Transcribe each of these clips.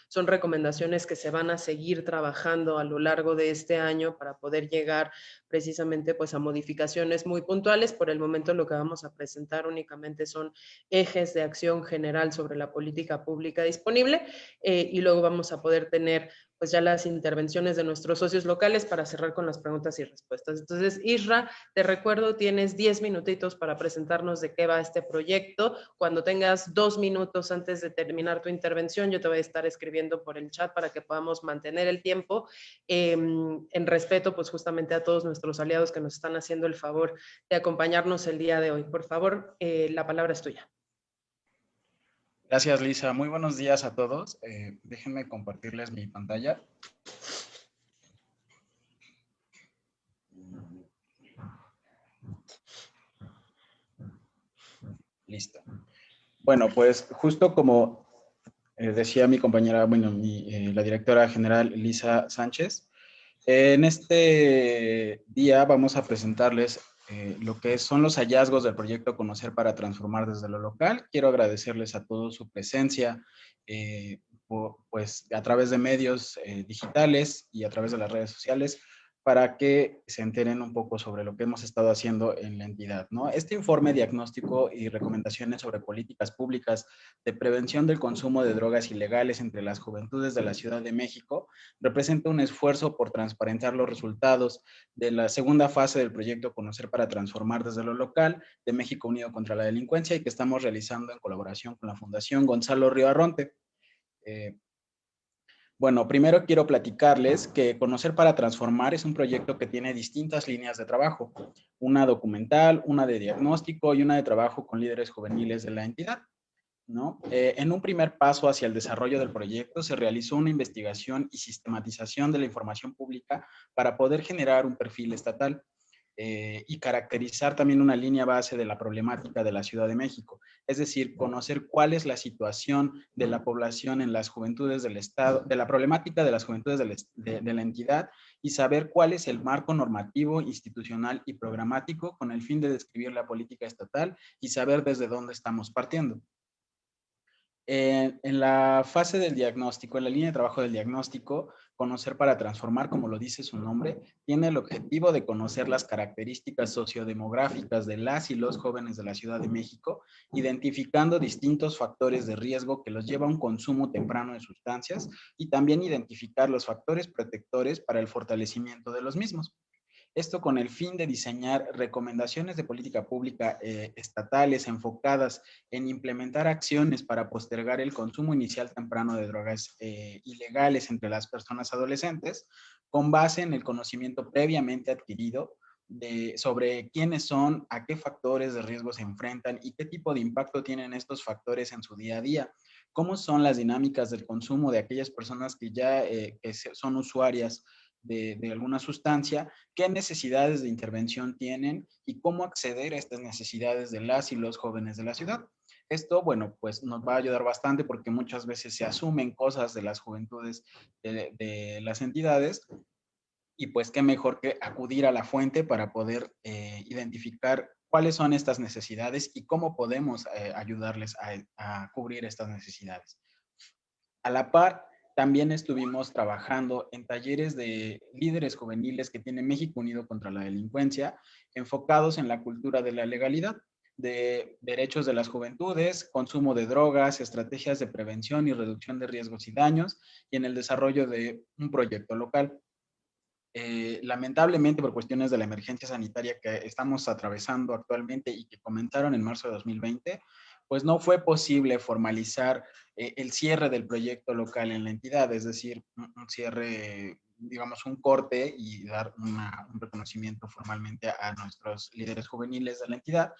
son recomendaciones que se van a seguir trabajando a lo largo de este año para poder llegar precisamente pues a modificaciones muy puntuales. Por el momento lo que vamos a presentar únicamente son ejes de acción general sobre la política pública disponible y luego vamos a poder tener pues ya las intervenciones de nuestros socios locales para cerrar con las preguntas y respuestas. Entonces, Isra, te recuerdo, tienes 10 minutitos para presentarnos de qué va este proyecto. Cuando tengas 2 minutos antes de terminar tu intervención, yo te voy a estar escribiendo por el chat para que podamos mantener el tiempo en respeto pues justamente a todos nuestros aliados que nos están haciendo el favor de acompañarnos el día de hoy. Por favor, la palabra es tuya. Gracias, Lisa. Muy buenos días a todos. Déjenme compartirles mi pantalla. Listo. Bueno, pues justo como decía mi compañera, bueno, la directora general Lisa Sánchez, en este día vamos a presentarles lo que son los hallazgos del proyecto Conocer para Transformar desde lo local. Quiero agradecerles a todos su presencia, pues a través de medios digitales y a través de las redes sociales, para que se enteren un poco sobre lo que hemos estado haciendo en la entidad, ¿no? Este informe diagnóstico y recomendaciones sobre políticas públicas de prevención del consumo de drogas ilegales entre las juventudes de la Ciudad de México representa un esfuerzo por transparentar los resultados de la segunda fase del proyecto Conocer para Transformar desde lo local de México Unido contra la Delincuencia y que estamos realizando en colaboración con la Fundación Gonzalo Río Arronte. Bueno, primero quiero platicarles que Conocer para Transformar es un proyecto que tiene distintas líneas de trabajo, una documental, una de diagnóstico y una de trabajo con líderes juveniles de la entidad, ¿no? En un primer paso hacia el desarrollo del proyecto se realizó una investigación y sistematización de la información pública para poder generar un perfil estatal y caracterizar también una línea base de la problemática de la Ciudad de México, es decir, conocer cuál es la situación de la población en las juventudes del Estado, de la problemática de las juventudes de la entidad y saber cuál es el marco normativo, institucional y programático con el fin de describir la política estatal y saber desde dónde estamos partiendo. En la fase del diagnóstico, en la línea de trabajo del diagnóstico, Conocer para Transformar, como lo dice su nombre, tiene el objetivo de conocer las características sociodemográficas de las y los jóvenes de la Ciudad de México, identificando distintos factores de riesgo que los lleva a un consumo temprano de sustancias y también identificar los factores protectores para el fortalecimiento de los mismos. Esto con el fin de diseñar recomendaciones de política pública estatales enfocadas en implementar acciones para postergar el consumo inicial temprano de drogas ilegales entre las personas adolescentes, con base en el conocimiento previamente adquirido sobre quiénes son, a qué factores de riesgo se enfrentan y qué tipo de impacto tienen estos factores en su día a día, cómo son las dinámicas del consumo de aquellas personas que ya son usuarias de alguna sustancia, qué necesidades de intervención tienen y cómo acceder a estas necesidades de las y los jóvenes de la ciudad. Esto, bueno, pues nos va a ayudar bastante porque muchas veces se asumen cosas de las juventudes de las entidades y pues qué mejor que acudir a la fuente para poder identificar cuáles son estas necesidades y cómo podemos ayudarles a cubrir estas necesidades. A la par, también estuvimos trabajando en talleres de líderes juveniles que tiene México Unido contra la Delincuencia, enfocados en la cultura de la legalidad, de derechos de las juventudes, consumo de drogas, estrategias de prevención y reducción de riesgos y daños, y en el desarrollo de un proyecto local. Lamentablemente, por cuestiones de la emergencia sanitaria que estamos atravesando actualmente y que comenzaron en marzo de 2020, pues no fue posible formalizar el cierre del proyecto local en la entidad, es decir, un cierre, digamos, un corte y dar un reconocimiento formalmente a nuestros líderes juveniles de la entidad,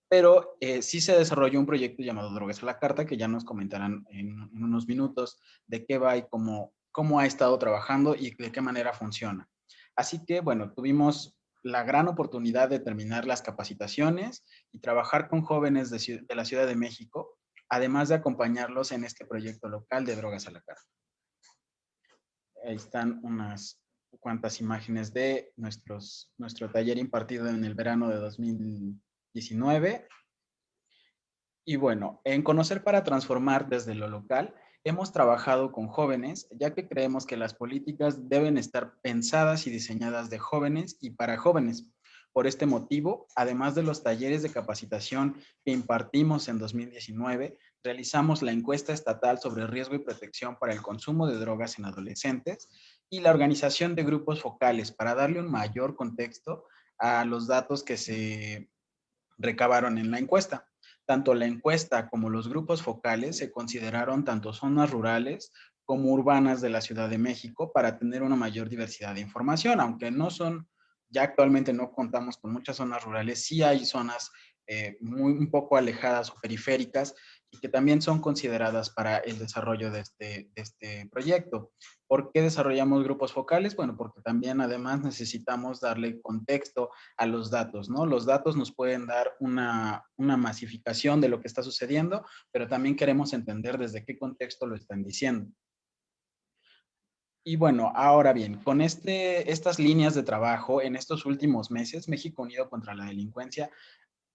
pero sí se desarrolló un proyecto llamado Drogas a la Carta, que ya nos comentarán en unos minutos de qué va y cómo ha estado trabajando y de qué manera funciona. Así que, bueno, tuvimos la gran oportunidad de terminar las capacitaciones y trabajar con jóvenes de la Ciudad de México, además de acompañarlos en este proyecto local de Drogas a la Carta. Ahí están unas cuantas imágenes de nuestro taller impartido en el verano de 2019. Y bueno, en Conocer para Transformar desde lo local, Hemos trabajado con jóvenes, ya que creemos que las políticas deben estar pensadas y diseñadas de jóvenes y para jóvenes. Por este motivo, además de los talleres de capacitación que impartimos en 2019, realizamos la encuesta estatal sobre riesgo y protección para el consumo de drogas en adolescentes y la organización de grupos focales para darle un mayor contexto a los datos que se recabaron en la encuesta. Tanto la encuesta como los grupos focales se consideraron tanto zonas rurales como urbanas de la Ciudad de México para tener una mayor diversidad de información, aunque no son, ya actualmente no contamos con muchas zonas rurales, sí hay zonas un poco alejadas o periféricas y que también son consideradas para el desarrollo de este proyecto. ¿Por qué desarrollamos grupos focales? Bueno, porque también además necesitamos darle contexto a los datos, ¿no? Los datos nos pueden dar una masificación de lo que está sucediendo, pero también queremos entender desde qué contexto lo están diciendo. Y bueno, ahora bien, con estas líneas de trabajo en estos últimos meses, México Unido contra la Delincuencia,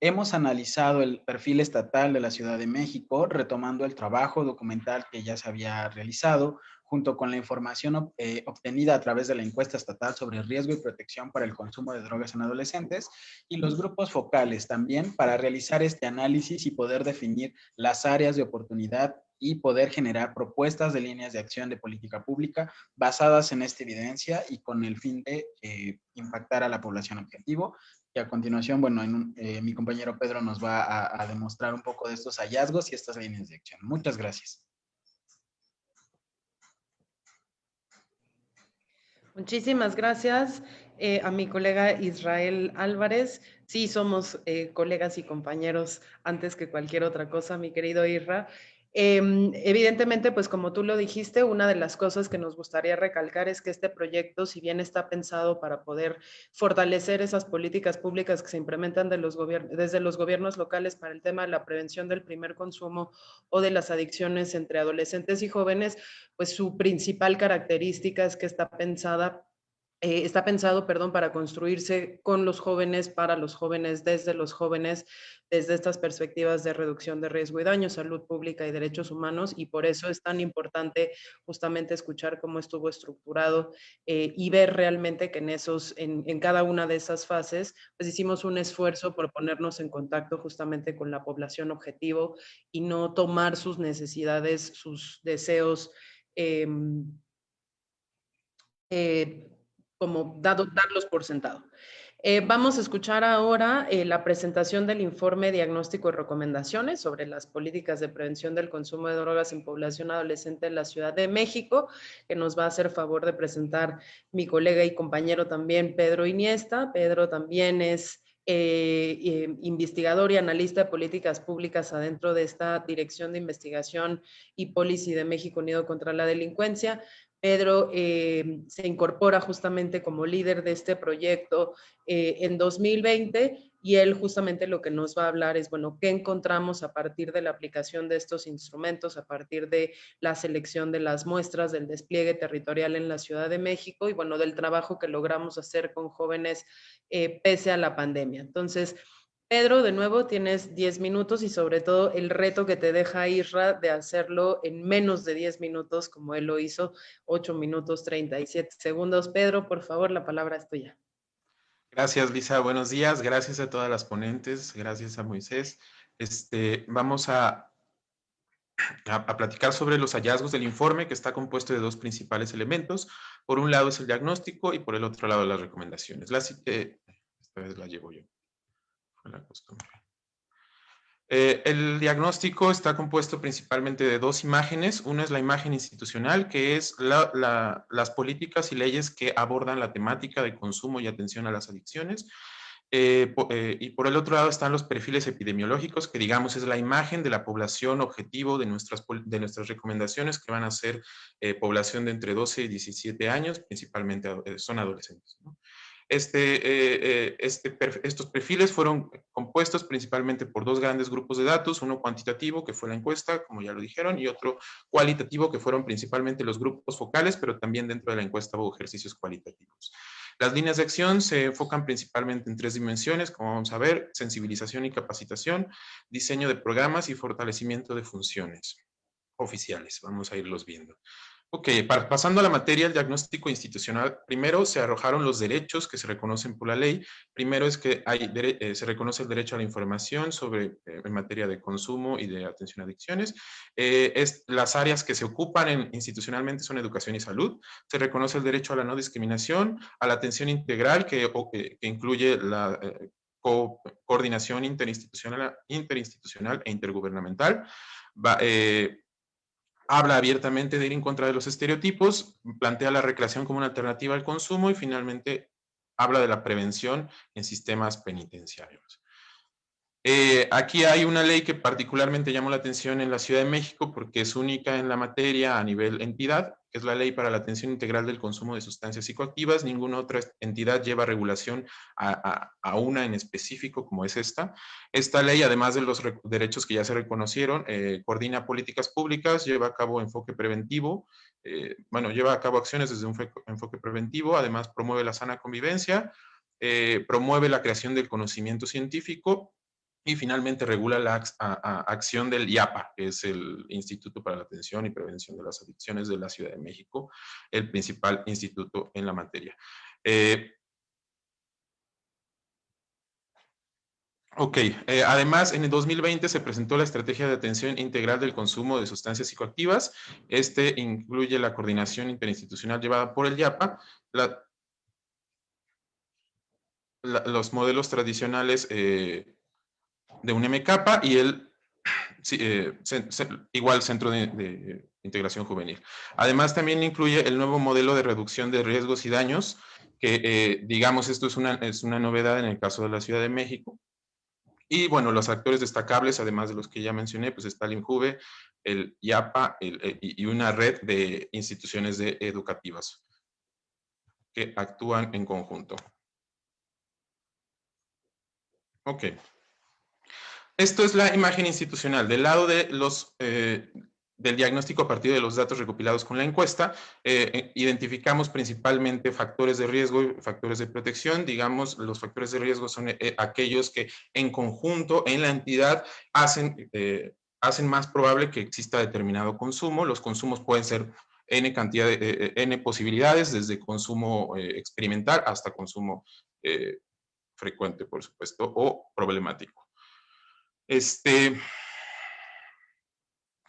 hemos analizado el perfil estatal de la Ciudad de México, retomando el trabajo documental que ya se había realizado, junto con la información obtenida a través de la encuesta estatal sobre riesgo y protección para el consumo de drogas en adolescentes y los grupos focales también para realizar este análisis y poder definir las áreas de oportunidad y poder generar propuestas de líneas de acción de política pública basadas en esta evidencia y con el fin de impactar a la población objetivo. Y a continuación, bueno, mi compañero Pedro nos va a demostrar un poco de estos hallazgos y estas líneas de acción. Muchas gracias. Muchísimas gracias a mi colega Israel Álvarez. Sí, somos colegas y compañeros antes que cualquier otra cosa, mi querido Isra. Evidentemente, pues como tú lo dijiste, una de las cosas que nos gustaría recalcar es que este proyecto, si bien está pensado para poder fortalecer esas políticas públicas que se implementan desde los gobiernos locales para el tema de la prevención del primer consumo o de las adicciones entre adolescentes y jóvenes, pues su principal característica es que está pensado, perdón, para construirse con los jóvenes, para los jóvenes, desde estas perspectivas de reducción de riesgo y daño, salud pública y derechos humanos, y por eso es tan importante justamente escuchar cómo estuvo estructurado y ver realmente que en cada una de esas fases, pues hicimos un esfuerzo por ponernos en contacto justamente con la población objetivo y no tomar sus necesidades, sus deseos, eh, eh, como darlos por sentado. Vamos a escuchar ahora la presentación del informe diagnóstico y recomendaciones sobre las políticas de prevención del consumo de drogas en población adolescente en la Ciudad de México, que nos va a hacer favor de presentar mi colega y compañero también, Pedro Iniesta. Pedro también es investigador y analista de políticas públicas adentro de esta Dirección de Investigación y Policy de México Unido contra la Delincuencia. Pedro se incorpora justamente como líder de este proyecto en 2020 y él justamente lo que nos va a hablar es, bueno, qué encontramos a partir de la aplicación de estos instrumentos, a partir de la selección de las muestras, del despliegue territorial en la Ciudad de México y, bueno, del trabajo que logramos hacer con jóvenes pese a la pandemia. Entonces, Pedro, de nuevo tienes 10 minutos y sobre todo el reto que te deja Isra de hacerlo en menos de 10 minutos, como él lo hizo, 8 minutos 37 segundos. Pedro, por favor, la palabra es tuya. Gracias, Lisa. Buenos días. Gracias a todas las ponentes. Gracias a Moisés. Vamos a platicar sobre los hallazgos del informe, que está compuesto de dos principales elementos. Por un lado es el diagnóstico y por el otro lado las recomendaciones. Esta vez la llevo yo. Fue la costumbre. El diagnóstico está compuesto principalmente de dos imágenes. Una es la imagen institucional, que es las políticas y leyes que abordan la temática de consumo y atención a las adicciones. Y por el otro lado están los perfiles epidemiológicos, que digamos es la imagen de la población objetivo de nuestras recomendaciones, que van a ser población de entre 12 y 17 años, principalmente son adolescentes, ¿no? Estos perfiles fueron compuestos principalmente por dos grandes grupos de datos, uno cuantitativo, que fue la encuesta, como ya lo dijeron, y otro cualitativo, que fueron principalmente los grupos focales, pero también dentro de la encuesta hubo ejercicios cualitativos. Las líneas de acción se enfocan principalmente en tres dimensiones, como vamos a ver: sensibilización y capacitación, diseño de programas y fortalecimiento de funciones. oficiales. Vamos a irlos viendo. Ok, pasando a la materia, el diagnóstico institucional, primero se arrojaron los derechos que se reconocen por la ley. Primero es que se reconoce el derecho a la información en materia de consumo y de atención a adicciones. Las áreas que se ocupan institucionalmente son educación y salud. Se reconoce el derecho a la no discriminación, a la atención integral, que incluye la coordinación interinstitucional e intergubernamental. Habla abiertamente de ir en contra de los estereotipos, plantea la recreación como una alternativa al consumo y finalmente habla de la prevención en sistemas penitenciarios. Aquí hay una ley que particularmente llamó la atención en la Ciudad de México porque es única en la materia a nivel entidad, que es la Ley para la Atención Integral del Consumo de Sustancias Psicoactivas. Ninguna otra entidad lleva regulación a una en específico como es esta. Esta ley, además de los derechos que ya se reconocieron, coordina políticas públicas, lleva a cabo enfoque preventivo, lleva a cabo acciones desde un enfoque preventivo, además promueve la sana convivencia, promueve la creación del conocimiento científico, y finalmente regula la acción del IAPA, que es el Instituto para la Atención y Prevención de las Adicciones de la Ciudad de México, el principal instituto en la materia. Además, en el 2020 se presentó la Estrategia de Atención Integral del Consumo de Sustancias Psicoactivas. Este incluye la coordinación interinstitucional llevada por el IAPA, los modelos tradicionales de un MK y el igual Centro de Integración Juvenil. Además, también incluye el nuevo modelo de reducción de riesgos y daños, que digamos, esto es una novedad en el caso de la Ciudad de México. Y bueno, los actores destacables, además de los que ya mencioné, pues está el INJUVE, el IAPA y una red de instituciones educativas que actúan en conjunto. Ok. Esto es la imagen institucional. Del lado de del diagnóstico a partir de los datos recopilados con la encuesta, identificamos principalmente factores de riesgo y factores de protección. Digamos, los factores de riesgo son aquellos que en conjunto en la entidad hacen más probable que exista determinado consumo. Los consumos pueden ser N posibilidades, desde consumo experimental hasta consumo frecuente, por supuesto, o problemático.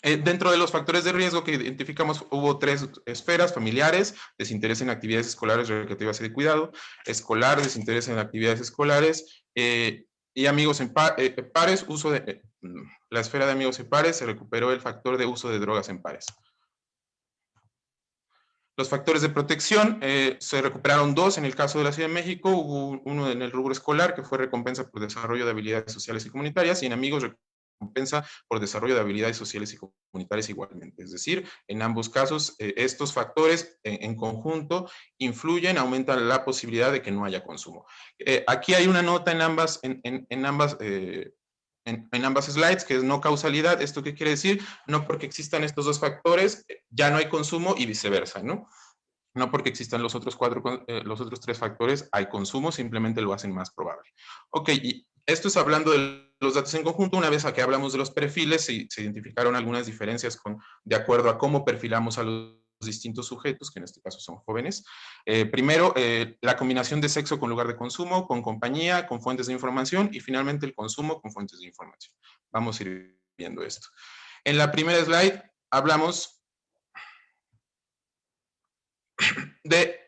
Dentro de los factores de riesgo que identificamos, hubo 3 esferas: familiares, desinterés en actividades escolares, recreativas y de cuidado; escolar, desinterés en actividades escolares; y amigos en pares, la esfera de amigos en pares, se recuperó el factor de uso de drogas en pares. Los factores de protección, se recuperaron 2 en el caso de la Ciudad de México. Hubo uno en el rubro escolar, que fue recompensa por desarrollo de habilidades sociales y comunitarias, y en amigos, recompensa por desarrollo de habilidades sociales y comunitarias igualmente. Es decir, en ambos casos, estos factores en conjunto influyen, aumentan la posibilidad de que no haya consumo. Aquí hay una nota en ambas slides, que es no causalidad. ¿Esto qué quiere decir? No porque existan estos 2 factores, ya no hay consumo, y viceversa, ¿no? No porque existan los otros 3 factores, hay consumo, simplemente lo hacen más probable. Ok, y esto es hablando de los datos en conjunto. Una vez que hablamos de los perfiles, se identificaron algunas diferencias de acuerdo a cómo perfilamos a los distintos sujetos, que en este caso son jóvenes. Primero, la combinación de sexo con lugar de consumo, con compañía, con fuentes de información, y finalmente el consumo con fuentes de información. Vamos a ir viendo esto. En la primera slide hablamos de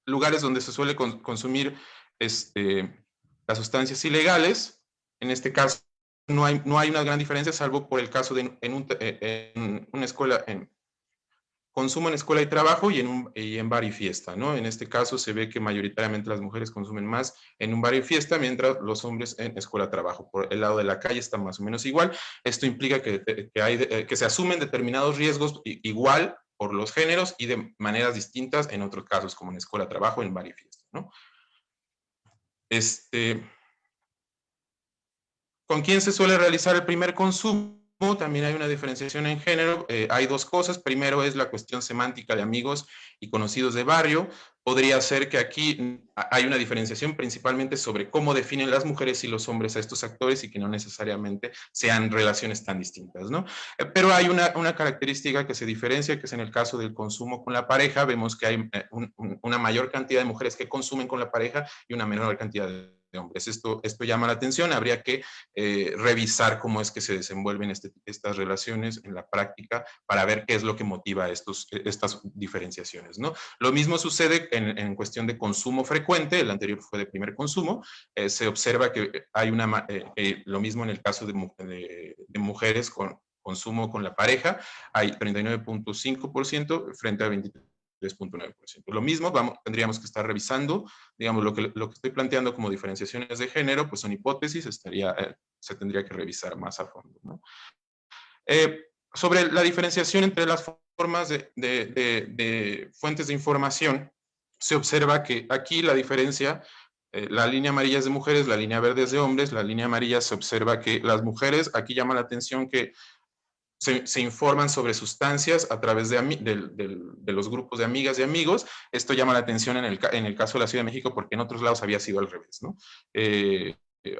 lugares donde se suele consumir las sustancias ilegales. En este caso no hay una gran diferencia, salvo por el caso de en una escuela, consumo en escuela y trabajo, y en bar y fiesta, ¿no? En este caso se ve que mayoritariamente las mujeres consumen más en un bar y fiesta, mientras los hombres en escuela y trabajo. Por el lado de la calle está más o menos igual. Esto implica que se asumen determinados riesgos igual por los géneros y de maneras distintas en otros casos, como en escuela, trabajo, en bar y fiesta, ¿no? ¿Con quién se suele realizar el primer consumo? también hay una diferenciación en género. Hay dos cosas. Primero es la cuestión semántica de amigos y conocidos de barrio. Podría ser que aquí hay una diferenciación principalmente sobre cómo definen las mujeres y los hombres a estos actores y que no necesariamente sean relaciones tan distintas, ¿no? Pero hay una característica que se diferencia, que es en el caso del consumo con la pareja. Vemos que hay una mayor cantidad de mujeres que consumen con la pareja y una menor cantidad de hombres. Esto llama la atención. Habría que revisar cómo es que se desenvuelven estas relaciones en la práctica para ver qué es lo que motiva estas diferenciaciones, ¿no? Lo mismo sucede en cuestión de consumo frecuente. El anterior fue de primer consumo. Se observa que hay lo mismo en el caso de mujeres con consumo con la pareja, hay 39.5% frente a 23.9%. Lo mismo tendríamos que estar revisando, digamos, lo que estoy planteando como diferenciaciones de género, pues son hipótesis, se tendría que revisar más a fondo, ¿no? Sobre la diferenciación entre las formas de fuentes de información, se observa que aquí la diferencia, la línea amarilla es de mujeres, la línea verde es de hombres. La línea amarilla se observa que las mujeres, aquí llama la atención que se informan sobre sustancias a través de los grupos de amigas y amigos. Esto llama la atención en el caso de la Ciudad de México, porque en otros lados había sido al revés, ¿no?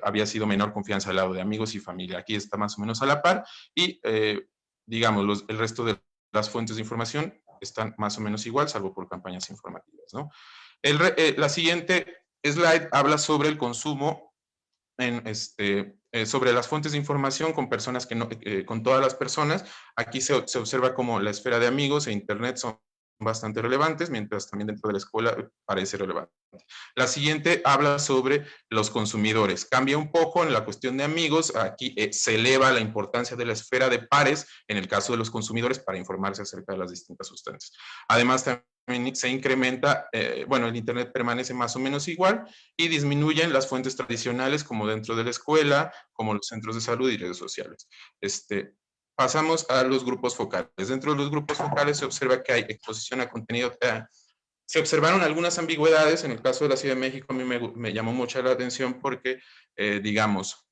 Había sido menor confianza al lado de amigos y familia. Aquí está más o menos a la par y, digamos, el resto de las fuentes de información están más o menos igual, salvo por campañas informativas, ¿no? La siguiente slide habla sobre el consumo sobre las fuentes de información con personas con todas las personas. Aquí se observa como la esfera de amigos e internet son bastante relevantes, mientras también dentro de la escuela parece relevante. La siguiente habla sobre los consumidores. Cambia un poco en la cuestión de amigos. Aquí se eleva la importancia de la esfera de pares en el caso de los consumidores para informarse acerca de las distintas sustancias. Además, también se incrementa, bueno, el internet permanece más o menos igual y disminuyen las fuentes tradicionales como dentro de la escuela, como los centros de salud y redes sociales. Pasamos a los grupos focales. Dentro de los grupos focales se observa que hay exposición a contenido. Se observaron algunas ambigüedades. En el caso de la Ciudad de México, a mí me llamó mucho la atención porque, digamos,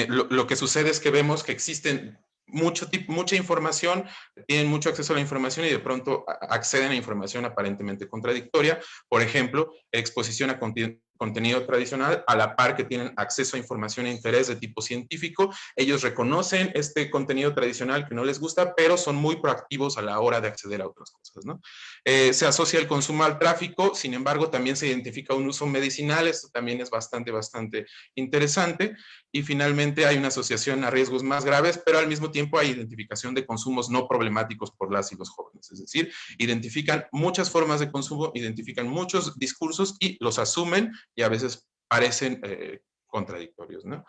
lo que sucede es que vemos que existen mucha información, tienen mucho acceso a la información y de pronto acceden a información aparentemente contradictoria. Por ejemplo, exposición a contenido tradicional a la par que tienen acceso a información e interés de tipo científico. Ellos reconocen este contenido tradicional que no les gusta, pero son muy proactivos a la hora de acceder a otras cosas, ¿no? Se asocia el consumo al tráfico. Sin embargo, también se identifica un uso medicinal. Esto también es bastante interesante. Y finalmente hay una asociación a riesgos más graves, pero al mismo tiempo hay identificación de consumos no problemáticos por las y los jóvenes. Es decir, identifican muchas formas de consumo, identifican muchos discursos y los asumen y a veces parecen contradictorios, ¿no?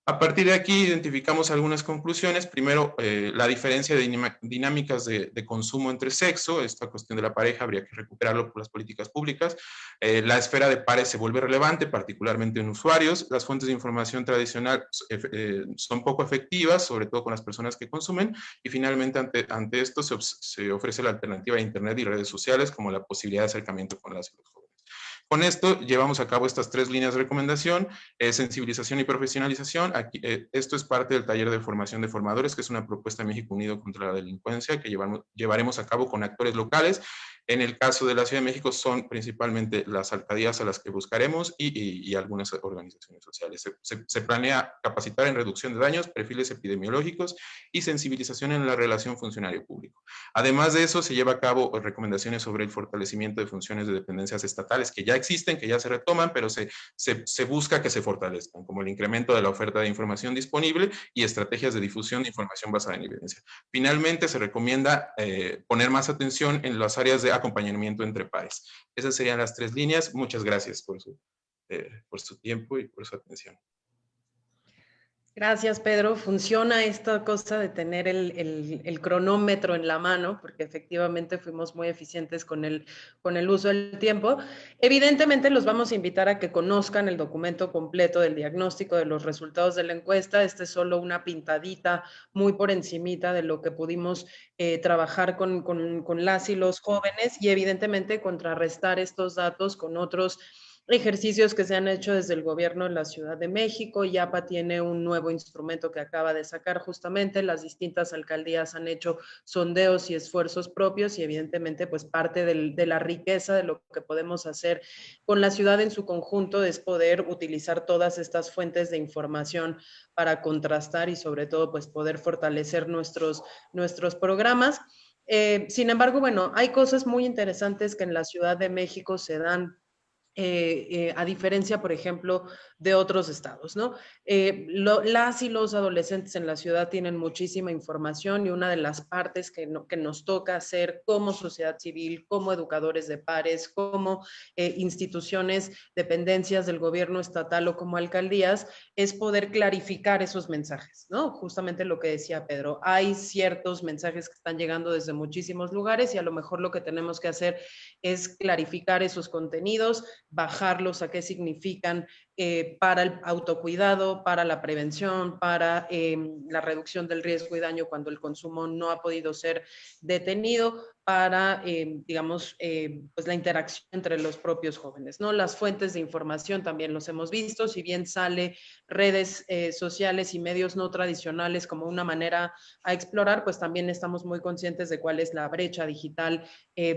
A partir de aquí identificamos algunas conclusiones. Primero, la diferencia de dinámicas de consumo entre sexo. Esta cuestión de la pareja habría que recuperarlo por las políticas públicas. La esfera de pares se vuelve relevante, particularmente en usuarios. Las fuentes de información tradicional son poco efectivas, sobre todo con las personas que consumen. Y finalmente, ante esto se ofrece la alternativa de Internet y redes sociales como la posibilidad de acercamiento con las y los jóvenes. Con esto llevamos a cabo estas 3 líneas de recomendación: sensibilización y profesionalización. Aquí, esto es parte del taller de formación de formadores, que es una propuesta de México Unido contra la Delincuencia que llevaremos a cabo con actores locales. En el caso de la Ciudad de México son principalmente las alcaldías a las que buscaremos y algunas organizaciones sociales. Se planea capacitar en reducción de daños, perfiles epidemiológicos y sensibilización en la relación funcionario-público. Además de eso, se lleva a cabo recomendaciones sobre el fortalecimiento de funciones de dependencias estatales que ya existen, que ya se retoman, pero se busca que se fortalezcan, como el incremento de la oferta de información disponible y estrategias de difusión de información basada en evidencia. Finalmente, se recomienda poner más atención en las áreas de acompañamiento entre pares. Esas serían las 3 líneas. Muchas gracias por su tiempo y por su atención. Gracias, Pedro. Funciona esta cosa de tener el cronómetro en la mano, porque efectivamente fuimos muy eficientes con el uso del tiempo. Evidentemente, los vamos a invitar a que conozcan el documento completo del diagnóstico de los resultados de la encuesta. Este es solo una pintadita muy por encimita de lo que pudimos trabajar con las y los jóvenes y evidentemente contrarrestar estos datos con otros ejercicios que se han hecho desde el gobierno de la Ciudad de México. IAPA tiene un nuevo instrumento que acaba de sacar justamente. Las distintas alcaldías han hecho sondeos y esfuerzos propios y evidentemente pues parte de la riqueza de lo que podemos hacer con la ciudad en su conjunto es poder utilizar todas estas fuentes de información para contrastar y sobre todo pues poder fortalecer nuestros programas. Sin embargo, bueno, hay cosas muy interesantes que en la Ciudad de México se dan a diferencia, por ejemplo, de otros estados, ¿no? Las y los adolescentes en la ciudad tienen muchísima información y una de las partes que nos toca hacer como sociedad civil, como educadores de pares, como instituciones, dependencias del gobierno estatal o como alcaldías, es poder clarificar esos mensajes, ¿no? Justamente lo que decía Pedro, hay ciertos mensajes que están llegando desde muchísimos lugares y a lo mejor lo que tenemos que hacer es clarificar esos contenidos, bajarlos a qué significan para el autocuidado, para la prevención, para la reducción del riesgo y daño cuando el consumo no ha podido ser detenido, para, digamos, pues la interacción entre los propios jóvenes, ¿no? Las fuentes de información también los hemos visto, si bien sale redes sociales y medios no tradicionales como una manera a explorar, pues también estamos muy conscientes de cuál es la brecha digital,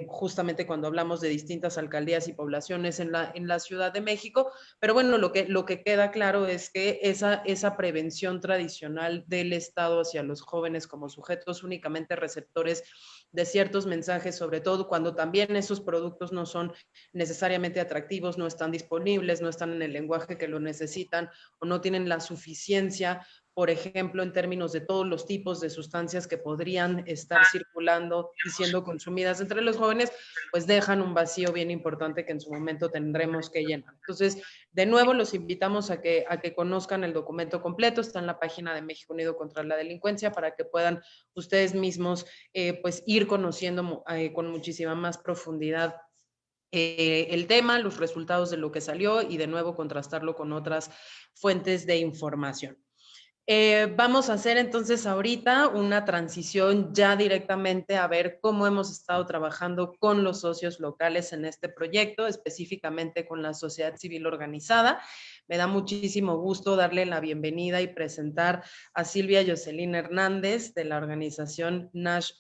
justamente cuando hablamos de distintas alcaldías y poblaciones en la Ciudad de México, pero bueno, lo que queda claro es que esa prevención tradicional del Estado hacia los jóvenes como sujetos únicamente receptores de ciertos mensajes, sobre todo cuando también esos productos no son necesariamente atractivos, no están disponibles, no están en el lenguaje que lo necesitan o no tienen la suficiencia, por ejemplo, en términos de todos los tipos de sustancias que podrían estar circulando y siendo consumidas entre los jóvenes, pues dejan un vacío bien importante que en su momento tendremos que llenar. Entonces, de nuevo, los invitamos a que conozcan el documento completo, está en la página de México Unido contra la Delincuencia para que puedan ustedes mismos pues ir conociendo con muchísima más profundidad el tema, los resultados de lo que salió y de nuevo contrastarlo con otras fuentes de información. Vamos a hacer entonces ahorita una transición ya directamente a ver cómo hemos estado trabajando con los socios locales en este proyecto, específicamente con la sociedad civil organizada. Me da muchísimo gusto darle la bienvenida y presentar a Silvia Jocelyn Hernández de la organización Nash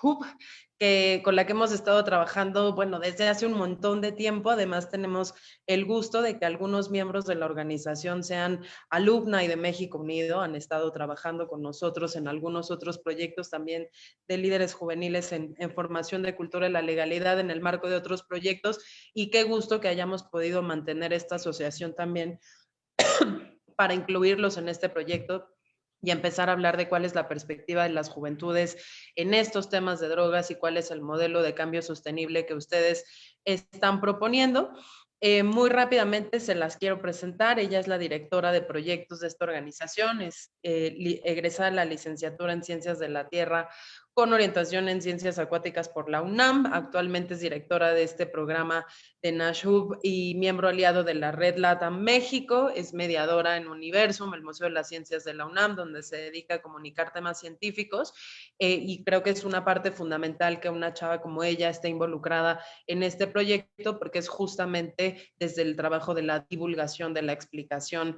Hub, con la que hemos estado trabajando, bueno, desde hace un montón de tiempo. Además, tenemos el gusto de que algunos miembros de la organización sean alumni de México Unido, han estado trabajando con nosotros en algunos otros proyectos también de líderes juveniles en formación de cultura y la legalidad en el marco de otros proyectos, y qué gusto que hayamos podido mantener esta asociación también para incluirlos en este proyecto y empezar a hablar de cuál es la perspectiva de las juventudes en estos temas de drogas y cuál es el modelo de cambio sostenible que ustedes están proponiendo. Muy rápidamente se las quiero presentar. Ella es la directora de proyectos de esta organización, es egresada de la licenciatura en Ciencias de la Tierra con orientación en Ciencias Acuáticas por la UNAM. Actualmente es directora de este programa de Nash Hub y miembro aliado de la Red LATAM México. Es mediadora en Universum, el Museo de las Ciencias de la UNAM, donde se dedica a comunicar temas científicos. Y creo que es una parte fundamental que una chava como ella esté involucrada en este proyecto, porque es justamente desde el trabajo de la divulgación, de la explicación,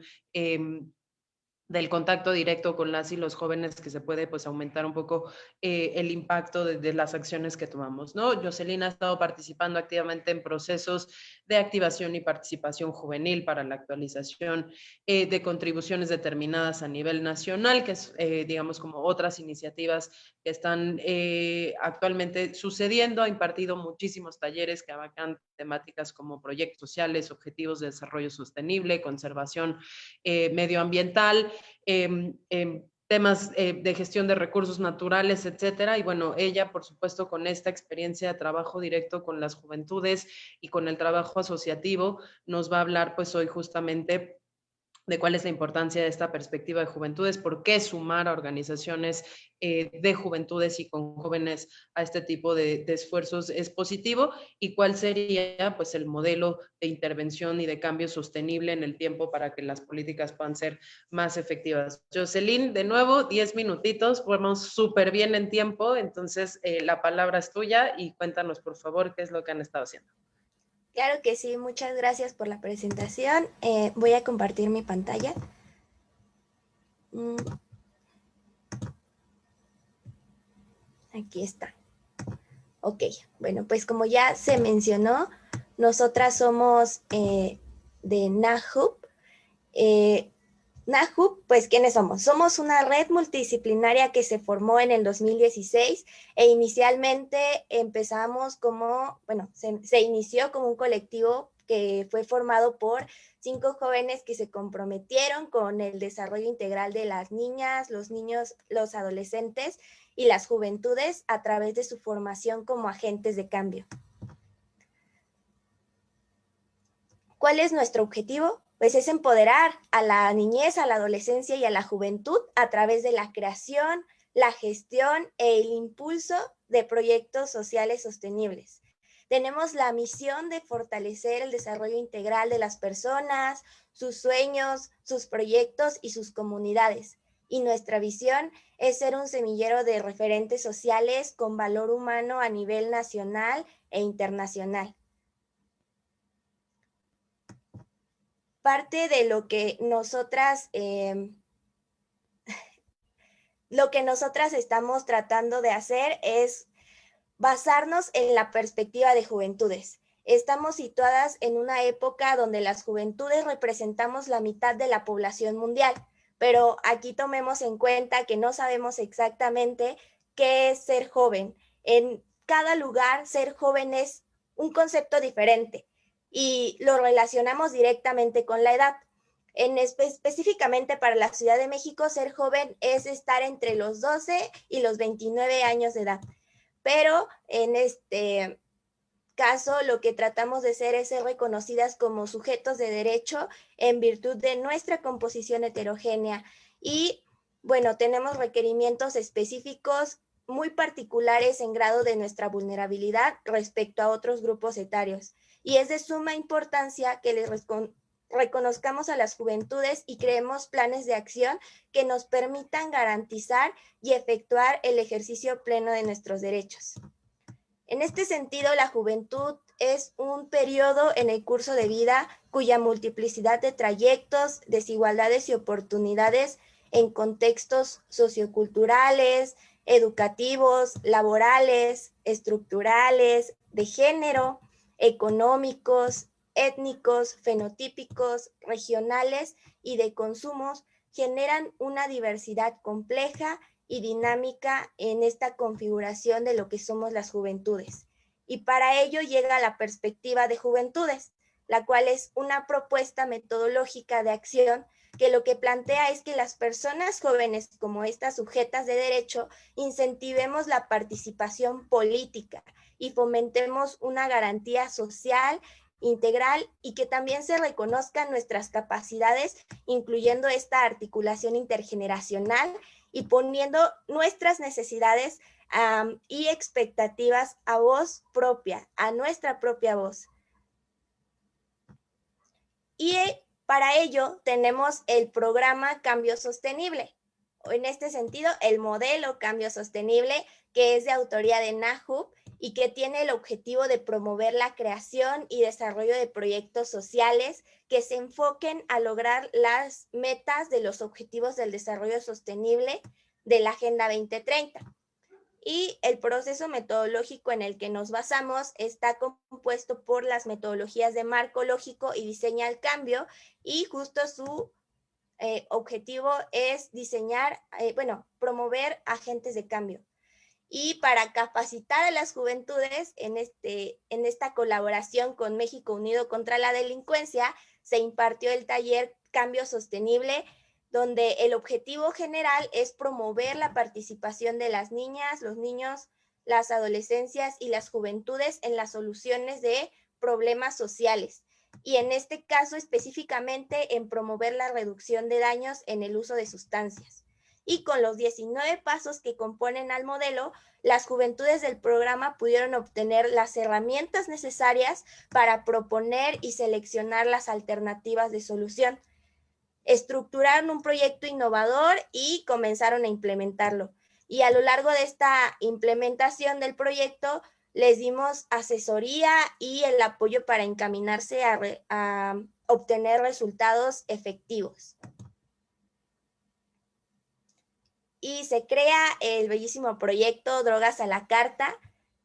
del contacto directo con las y los jóvenes que se puede pues aumentar un poco el impacto de las acciones que tomamos, ¿no? Jocelyn ha estado participando activamente en procesos de activación y participación juvenil para la actualización de contribuciones determinadas a nivel nacional, que es, digamos, como otras iniciativas que están actualmente sucediendo. Ha impartido muchísimos talleres que abarcan temáticas como proyectos sociales, objetivos de desarrollo sostenible, conservación medioambiental, temas de gestión de recursos naturales, etcétera. Y bueno, ella, por supuesto, con esta experiencia de trabajo directo con las juventudes y con el trabajo asociativo, nos va a hablar pues hoy justamente de cuál es la importancia de esta perspectiva de juventudes, por qué sumar a organizaciones de juventudes y con jóvenes a este tipo de esfuerzos es positivo, y cuál sería pues el modelo de intervención y de cambio sostenible en el tiempo para que las políticas puedan ser más efectivas. Jocelyn, de nuevo, 10 minutitos, vamos súper bien en tiempo, entonces la palabra es tuya y cuéntanos por favor qué es lo que han estado haciendo. Claro que sí, muchas gracias por la presentación. Voy a compartir mi pantalla. Aquí está. Ok, bueno, pues como ya se mencionó, nosotras somos de NAHUP. NAHUP, pues, ¿quiénes somos? Somos una red multidisciplinaria que se formó en el 2016 e inicialmente empezamos como, bueno, se inició como un colectivo que fue formado por 5 jóvenes que se comprometieron con el desarrollo integral de las niñas, los niños, los adolescentes y las juventudes a través de su formación como agentes de cambio. ¿Cuál es nuestro objetivo? Pues es empoderar a la niñez, a la adolescencia y a la juventud a través de la creación, la gestión e el impulso de proyectos sociales sostenibles. Tenemos la misión de fortalecer el desarrollo integral de las personas, sus sueños, sus proyectos y sus comunidades. Y nuestra visión es ser un semillero de referentes sociales con valor humano a nivel nacional e internacional. Parte de lo que nosotras estamos tratando de hacer es basarnos en la perspectiva de juventudes. Estamos situadas en una época donde las juventudes representamos la mitad de la población mundial, pero aquí tomemos en cuenta que no sabemos exactamente qué es ser joven. En cada lugar, ser joven es un concepto diferente y lo relacionamos directamente con la edad. Específicamente para la Ciudad de México, ser joven es estar entre los 12 y los 29 años de edad. Pero en este caso, lo que tratamos de hacer es ser reconocidas como sujetos de derecho en virtud de nuestra composición heterogénea. Y bueno, tenemos requerimientos específicos muy particulares en grado de nuestra vulnerabilidad respecto a otros grupos etarios. Y es de suma importancia que les reconozcamos a las juventudes y creemos planes de acción que nos permitan garantizar y efectuar el ejercicio pleno de nuestros derechos. En este sentido, la juventud es un periodo en el curso de vida cuya multiplicidad de trayectos, desigualdades y oportunidades en contextos socioculturales, educativos, laborales, estructurales, de género, económicos, étnicos, fenotípicos, regionales y de consumos generan una diversidad compleja y dinámica en esta configuración de lo que somos las juventudes. Y para ello llega la perspectiva de juventudes, la cual es una propuesta metodológica de acción que lo que plantea es que las personas jóvenes como estas sujetas de derecho incentivemos la participación política y fomentemos una garantía social integral y que también se reconozcan nuestras capacidades, incluyendo esta articulación intergeneracional y poniendo nuestras necesidades y expectativas a voz propia, a nuestra propia voz. Y para ello tenemos el programa Cambio Sostenible. En este sentido, el modelo Cambio Sostenible, que es de autoría de NAHUP y que tiene el objetivo de promover la creación y desarrollo de proyectos sociales que se enfoquen a lograr las metas de los Objetivos del Desarrollo Sostenible de la Agenda 2030. Y el proceso metodológico en el que nos basamos está compuesto por las metodologías de marco lógico y diseño al cambio, y justo su objetivo es diseñar, promover agentes de cambio. Y para capacitar a las juventudes en esta colaboración con México Unido contra la Delincuencia, se impartió el taller Cambio Sostenible, donde el objetivo general es promover la participación de las niñas, los niños, las adolescencias y las juventudes en las soluciones de problemas sociales. Y en este caso específicamente en promover la reducción de daños en el uso de sustancias. Y con los 19 pasos que componen al modelo, las juventudes del programa pudieron obtener las herramientas necesarias para proponer y seleccionar las alternativas de solución. Estructuraron un proyecto innovador y comenzaron a implementarlo. Y a lo largo de esta implementación del proyecto, les dimos asesoría y el apoyo para encaminarse a obtener resultados efectivos. Y se crea el bellísimo proyecto Drogas a la Carta,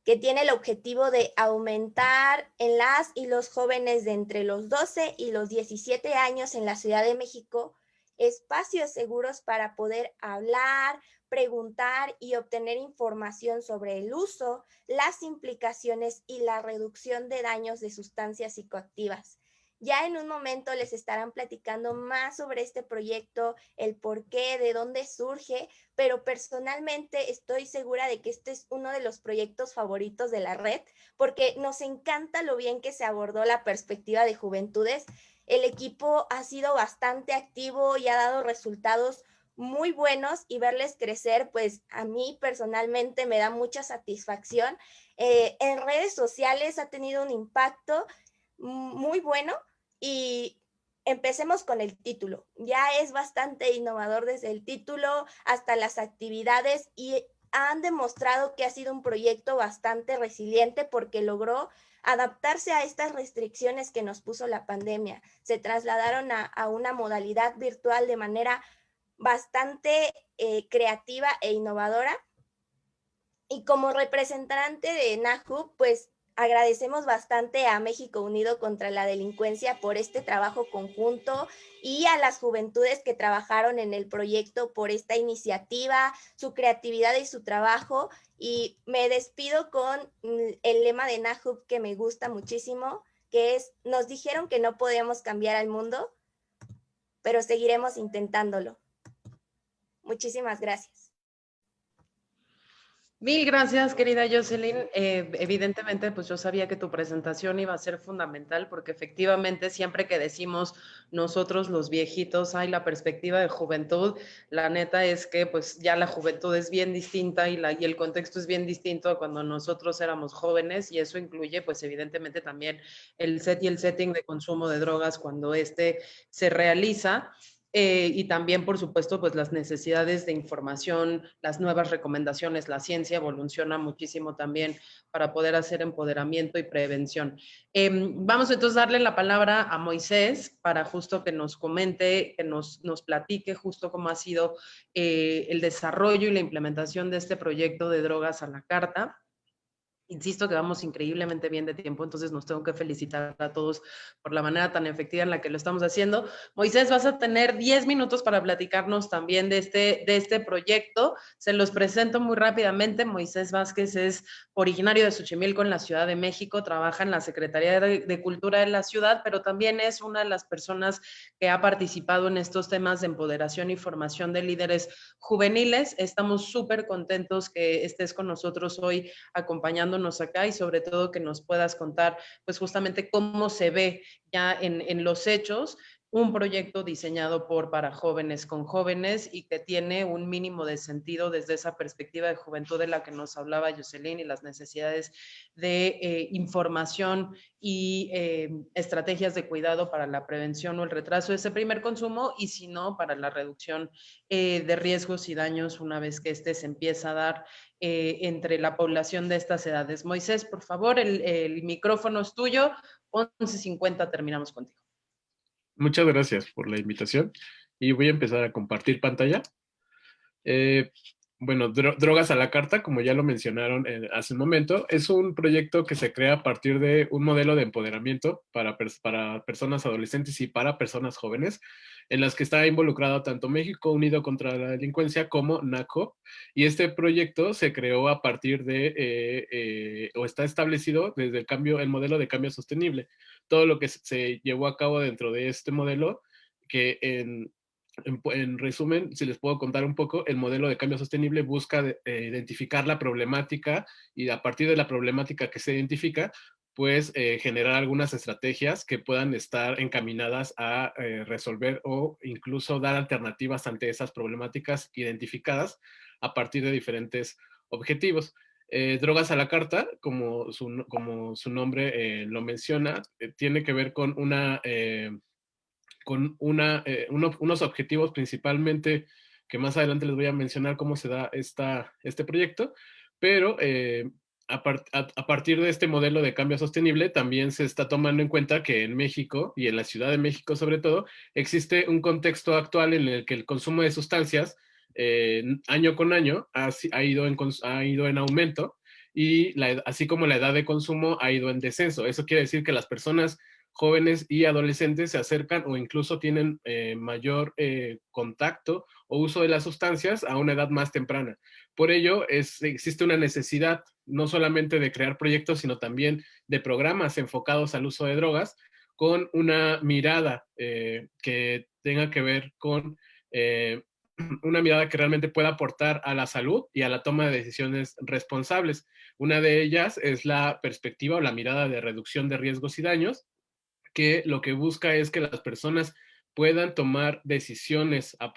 que tiene el objetivo de aumentar en las y los jóvenes de entre los 12 y los 17 años en la Ciudad de México espacios seguros para poder hablar, preguntar y obtener información sobre el uso, las implicaciones y la reducción de daños de sustancias psicoactivas. Ya en un momento les estarán platicando más sobre este proyecto, el por qué, de dónde surge, pero personalmente estoy segura de que este es uno de los proyectos favoritos de la red, porque nos encanta lo bien que se abordó la perspectiva de juventudes. El equipo ha sido bastante activo y ha dado resultados muy buenos, y verles crecer, pues a mí personalmente me da mucha satisfacción. En redes sociales ha tenido un impacto muy bueno. Y empecemos con el título. Ya es bastante innovador desde el título hasta las actividades, y han demostrado que ha sido un proyecto bastante resiliente porque logró adaptarse a estas restricciones que nos puso la pandemia. Se trasladaron a una modalidad virtual de manera bastante creativa e innovadora. Y como representante de NAHUB, pues agradecemos bastante a México Unido contra la Delincuencia por este trabajo conjunto, y a las juventudes que trabajaron en el proyecto por esta iniciativa, su creatividad y su trabajo. Y me despido con el lema de NAHUB que me gusta muchísimo, que es: nos dijeron que no podíamos cambiar al mundo, pero seguiremos intentándolo. Muchísimas gracias. Mil gracias, querida Jocelyn. Evidentemente, pues yo sabía que tu presentación iba a ser fundamental, porque efectivamente siempre que decimos nosotros los viejitos, hay la perspectiva de juventud, la neta es que pues ya la juventud es bien distinta, y el contexto es bien distinto a cuando nosotros éramos jóvenes, y eso incluye pues evidentemente también el set y el setting de consumo de drogas cuando se realiza. Y también, por supuesto, pues las necesidades de información, las nuevas recomendaciones, la ciencia evoluciona muchísimo también para poder hacer empoderamiento y prevención. Vamos entonces a darle la palabra a Moisés para justo que nos comente, que nos platique justo cómo ha sido el desarrollo y la implementación de este proyecto de Drogas a la Carta. Insisto que vamos increíblemente bien de tiempo, entonces nos tengo que felicitar a todos por la manera tan efectiva en la que lo estamos haciendo. Moisés, vas a tener 10 minutos para platicarnos también de este proyecto. Se los presento muy rápidamente. Moisés Vázquez es originario de Xochimilco, en la Ciudad de México, trabaja en la Secretaría de Cultura de la ciudad, pero también es una de las personas que ha participado en estos temas de empoderación y formación de líderes juveniles. Estamos súper contentos que estés con nosotros hoy acompañándonos acá, y sobre todo que nos puedas contar pues justamente cómo se ve ya en los hechos un proyecto diseñado para jóvenes con jóvenes, y que tiene un mínimo de sentido desde esa perspectiva de juventud de la que nos hablaba Jocelyn, y las necesidades de información y estrategias de cuidado para la prevención o el retraso de ese primer consumo, y si no, para la reducción de riesgos y daños una vez que se empieza a dar entre la población de estas edades. Moisés, por favor, el micrófono es tuyo. 11:50 terminamos contigo. Muchas gracias por la invitación, y voy a empezar a compartir pantalla. Bueno, Drogas a la Carta, como ya lo mencionaron hace un momento, es un proyecto que se crea a partir de un modelo de empoderamiento para personas adolescentes y para personas jóvenes, en las que está involucrado tanto México Unido contra la Delincuencia como NAHUB, y este proyecto se creó a partir o está establecido desde el modelo de cambio sostenible. Todo lo que se llevó a cabo dentro de este modelo, que en resumen, si les puedo contar un poco, el modelo de cambio sostenible busca identificar la problemática, y a partir de la problemática que se identifica, pues generar algunas estrategias que puedan estar encaminadas a resolver o incluso dar alternativas ante esas problemáticas identificadas a partir de diferentes objetivos. Drogas a la Carta, como su nombre lo menciona, tiene que ver con unos objetivos principalmente, que más adelante les voy a mencionar cómo se da este proyecto, pero a partir de este modelo de cambio sostenible, también se está tomando en cuenta que en México, y en la Ciudad de México sobre todo, existe un contexto actual en el que el consumo de sustancias año con año ha ido en aumento, y así como la edad de consumo ha ido en descenso. Eso quiere decir que las personas jóvenes y adolescentes se acercan o incluso tienen mayor contacto o uso de las sustancias a una edad más temprana. Por ello, existe una necesidad no solamente de crear proyectos, sino también de programas enfocados al uso de drogas con una mirada que tenga que ver con una mirada que realmente pueda aportar a la salud y a la toma de decisiones responsables. Una de ellas es la perspectiva o la mirada de reducción de riesgos y daños, que lo que busca es que las personas puedan tomar decisiones a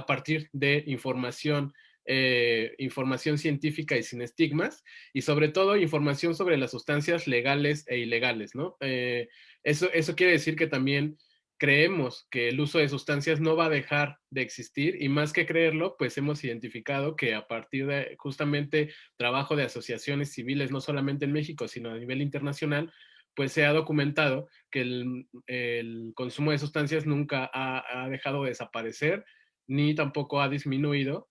partir de información científica y sin estigmas, y sobre todo información sobre las sustancias legales e ilegales, ¿no? Eso quiere decir que también creemos que el uso de sustancias no va a dejar de existir, y más que creerlo, pues hemos identificado que a partir de justamente trabajo de asociaciones civiles, no solamente en México, sino a nivel internacional, pues se ha documentado que el consumo de sustancias nunca ha dejado de desaparecer, ni tampoco ha disminuido,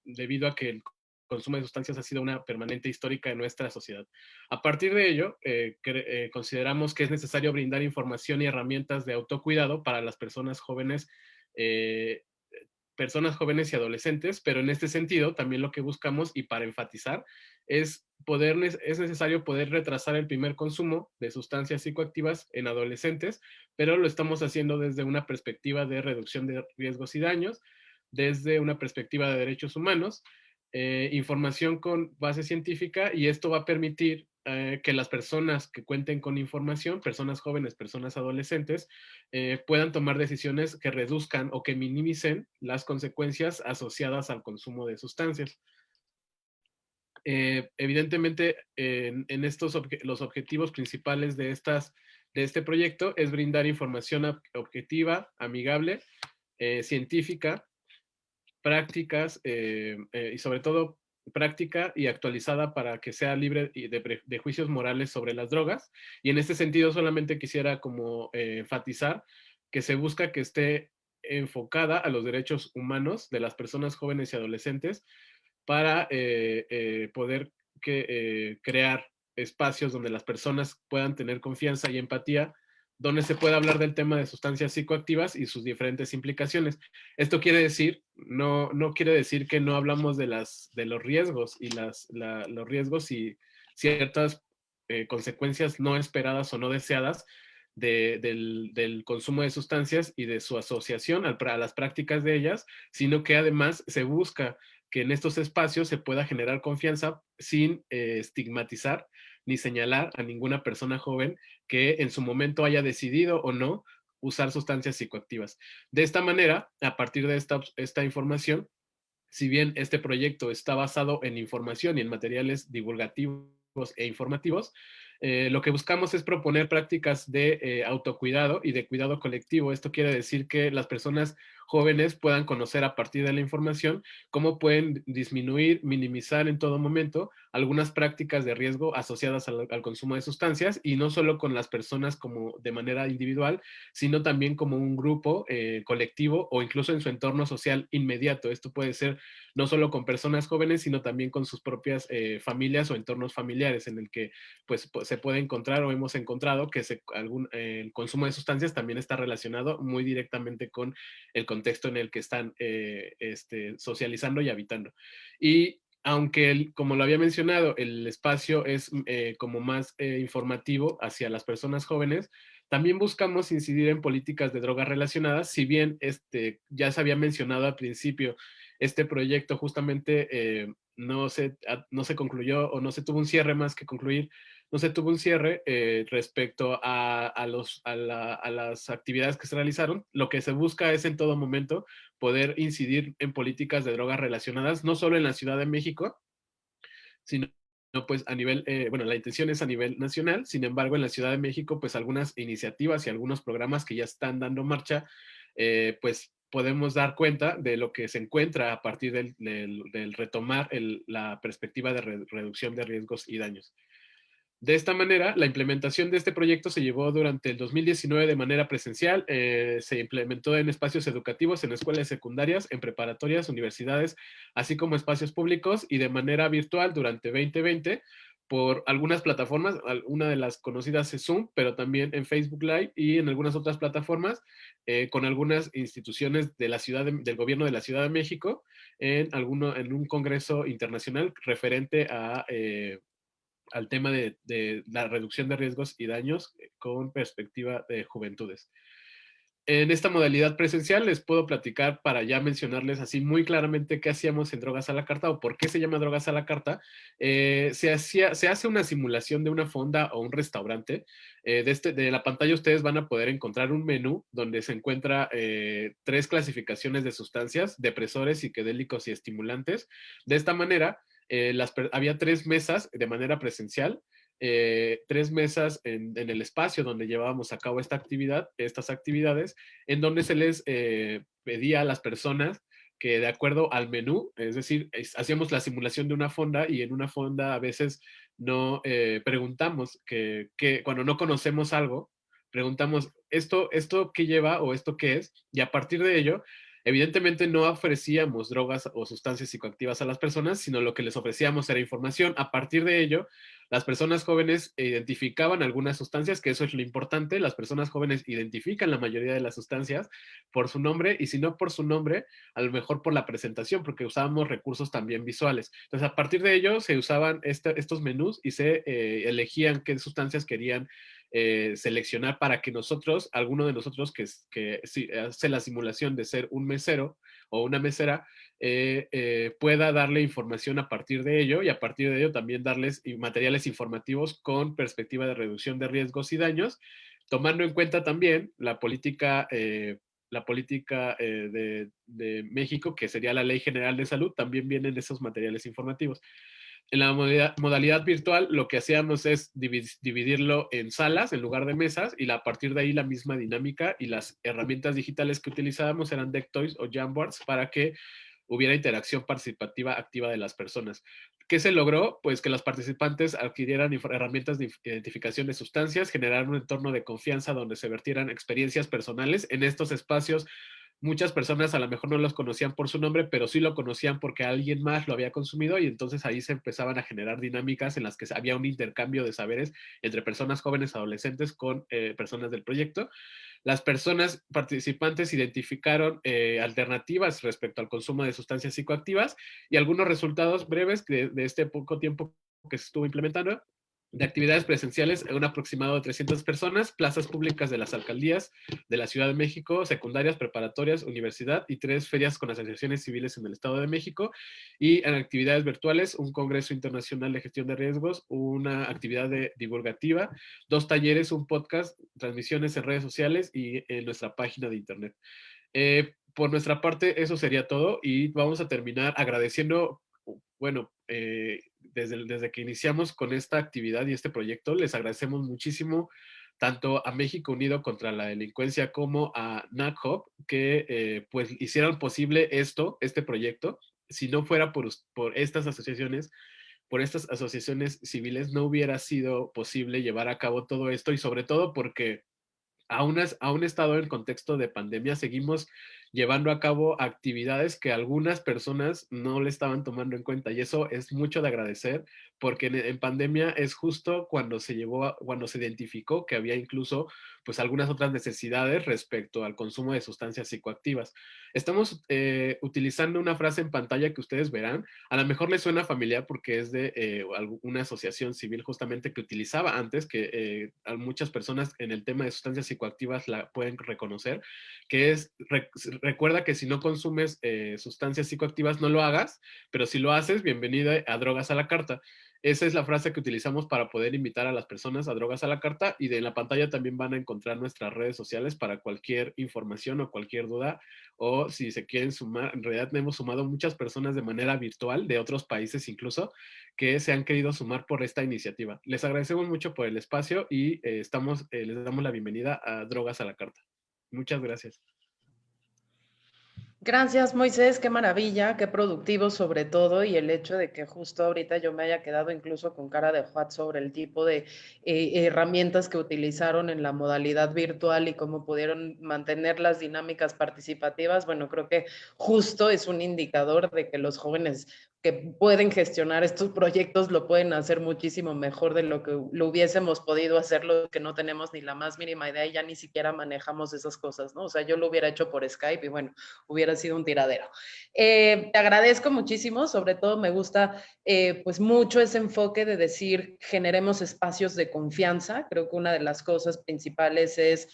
debido a que el consumo de sustancias ha sido una permanente histórica en nuestra sociedad. A partir de ello, consideramos que es necesario brindar información y herramientas de autocuidado para las personas jóvenes y adolescentes, pero en este sentido también lo que buscamos, y para enfatizar, es necesario poder retrasar el primer consumo de sustancias psicoactivas en adolescentes, pero lo estamos haciendo desde una perspectiva de reducción de riesgos y daños, desde una perspectiva de derechos humanos, información con base científica, y esto va a permitir que las personas que cuenten con información, personas jóvenes, personas adolescentes, puedan tomar decisiones que reduzcan o que minimicen las consecuencias asociadas al consumo de sustancias. Evidentemente, en estos los objetivos principales de este proyecto es brindar información objetiva, amigable, científica, prácticas y sobre todo práctica y actualizada para que sea libre de juicios morales sobre las drogas. Y en este sentido solamente quisiera como enfatizar que se busca que esté enfocada a los derechos humanos de las personas jóvenes y adolescentes para poder crear espacios donde las personas puedan tener confianza y empatía, donde se pueda hablar del tema de sustancias psicoactivas y sus diferentes implicaciones. Esto quiere decir, no quiere decir que no hablamos de los riesgos y los riesgos y ciertas consecuencias no esperadas o no deseadas del consumo de sustancias y de su asociación a las prácticas de ellas, sino que además se busca que en estos espacios se pueda generar confianza sin estigmatizar ni señalar a ninguna persona joven que en su momento haya decidido o no usar sustancias psicoactivas. De esta manera, a partir de esta información, si bien este proyecto está basado en información y en materiales divulgativos e informativos, lo que buscamos es proponer prácticas de autocuidado y de cuidado colectivo. Esto quiere decir que las personas jóvenes puedan conocer a partir de la información cómo pueden disminuir, minimizar en todo momento algunas prácticas de riesgo asociadas al consumo de sustancias, y no solo con las personas como de manera individual, sino también como un grupo colectivo o incluso en su entorno social inmediato. Esto puede ser no solo con personas jóvenes, sino también con sus propias familias o entornos familiares, en el que pues se puede encontrar o hemos encontrado que el consumo de sustancias también está relacionado muy directamente con el contexto en el que están socializando y habitando. Y aunque, como lo había mencionado, el espacio es como más informativo hacia las personas jóvenes, también buscamos incidir en políticas de drogas relacionadas. Si bien ya se había mencionado al principio, este proyecto justamente no se concluyó, o no se tuvo un cierre más que concluir, no se tuvo un cierre respecto a las actividades que se realizaron. Lo que se busca es en todo momento poder incidir en políticas de drogas relacionadas, no solo en la Ciudad de México, sino pues a nivel, bueno, la intención es a nivel nacional. Sin embargo, en la Ciudad de México, pues algunas iniciativas y algunos programas que ya están dando marcha, pues podemos dar cuenta de lo que se encuentra a partir del retomar la perspectiva de reducción de riesgos y daños. De esta manera, la implementación de este proyecto se llevó durante el 2019 de manera presencial, se implementó en espacios educativos, en escuelas secundarias, en preparatorias, universidades, así como espacios públicos, y de manera virtual durante 2020 por algunas plataformas. Una de las conocidas es Zoom, pero también en Facebook Live y en algunas otras plataformas, con algunas instituciones de la del gobierno de la Ciudad de México, en un congreso internacional referente al tema de la reducción de riesgos y daños con perspectiva de juventudes. En esta modalidad presencial les puedo platicar, para ya mencionarles así muy claramente qué hacíamos en Drogas a la Carta o por qué se llama Drogas a la Carta. Se hace una simulación de una fonda o un restaurante. De la pantalla ustedes van a poder encontrar un menú donde se encuentra 3 clasificaciones de sustancias: depresores, psicodélicos y estimulantes. De esta manera, había 3 mesas de manera presencial, 3 mesas en el espacio donde llevábamos a cabo estas actividades, en donde se les pedía a las personas que, de acuerdo al menú, es decir, hacíamos la simulación de una fonda, y en una fonda a veces no preguntamos cuando no conocemos algo, preguntamos esto qué lleva o esto qué es, y a partir de ello, evidentemente no ofrecíamos drogas o sustancias psicoactivas a las personas, sino lo que les ofrecíamos era información. A partir de ello, las personas jóvenes identificaban algunas sustancias, que eso es lo importante. Las personas jóvenes identifican la mayoría de las sustancias por su nombre, y si no por su nombre, a lo mejor por la presentación, porque usábamos recursos también visuales. Entonces, a partir de ello, se usaban estos menús y se elegían qué sustancias querían seleccionar para que alguno de nosotros que hace la simulación de ser un mesero o una mesera, pueda darle información a partir de ello, y a partir de ello también darles materiales informativos con perspectiva de reducción de riesgos y daños, tomando en cuenta también la política de México, que sería la Ley General de Salud. También vienen esos materiales informativos. En la modalidad virtual, lo que hacíamos es dividirlo en salas en lugar de mesas, y a partir de ahí la misma dinámica, y las herramientas digitales que utilizábamos eran Decktoys o Jamboards para que hubiera interacción participativa activa de las personas. ¿Qué se logró? Pues que los participantes adquirieran herramientas de identificación de sustancias, generaran un entorno de confianza donde se vertieran experiencias personales. En estos espacios, muchas personas a lo mejor no los conocían por su nombre, pero sí lo conocían porque alguien más lo había consumido, y entonces ahí se empezaban a generar dinámicas en las que había un intercambio de saberes entre personas jóvenes, adolescentes, con personas del proyecto. Las personas participantes identificaron alternativas respecto al consumo de sustancias psicoactivas, y algunos resultados breves de este poco tiempo que se estuvo implementando: de actividades presenciales, un aproximado de 300 personas, plazas públicas de las alcaldías de la Ciudad de México, secundarias, preparatorias, universidad, y 3 ferias con asociaciones civiles en el Estado de México. Y en actividades virtuales, un congreso internacional de gestión de riesgos, una actividad divulgativa, 2 talleres, un podcast, transmisiones en redes sociales y en nuestra página de internet. Por nuestra parte, eso sería todo, y vamos a terminar agradeciendo, bueno, desde que iniciamos con esta actividad y este proyecto, les agradecemos muchísimo tanto a México Unido contra la Delincuencia como a NACHOP, que pues hicieron posible este proyecto. Si no fuera por estas asociaciones, civiles, no hubiera sido posible llevar a cabo todo esto, y sobre todo porque aún estado en contexto de pandemia, seguimos llevando a cabo actividades que algunas personas no le estaban tomando en cuenta, y eso es mucho de agradecer, porque en pandemia es justo cuando se identificó que había incluso pues algunas otras necesidades respecto al consumo de sustancias psicoactivas. Estamos utilizando una frase en pantalla que ustedes verán, a lo mejor les suena familiar porque es de una asociación civil justamente que utilizaba antes, que muchas personas en el tema de sustancias psicoactivas la pueden reconocer, que es: recuerda que si no consumes sustancias psicoactivas, no lo hagas, pero si lo haces, bienvenido a Drogas a la Carta. Esa es la frase que utilizamos para poder invitar a las personas a Drogas a la Carta, y en la pantalla también van a encontrar nuestras redes sociales para cualquier información o cualquier duda, o si se quieren sumar. En realidad hemos sumado muchas personas de manera virtual, de otros países incluso, que se han querido sumar por esta iniciativa. Les agradecemos mucho por el espacio, y les damos la bienvenida a Drogas a la Carta. Muchas gracias. Gracias, Moisés, qué maravilla, qué productivo sobre todo, y el hecho de que justo ahorita yo me haya quedado incluso con cara de Juat sobre el tipo de herramientas que utilizaron en la modalidad virtual y cómo pudieron mantener las dinámicas participativas. Bueno, creo que justo es un indicador de que los jóvenes que pueden gestionar estos proyectos lo pueden hacer muchísimo mejor de lo que lo hubiésemos podido hacerlo, que no tenemos ni la más mínima idea y ya ni siquiera manejamos esas cosas, ¿no? O sea, yo lo hubiera hecho por Skype y bueno, hubiera sido un tiradero. Te agradezco muchísimo, sobre todo me gusta pues mucho ese enfoque de decir generemos espacios de confianza. Creo que una de las cosas principales es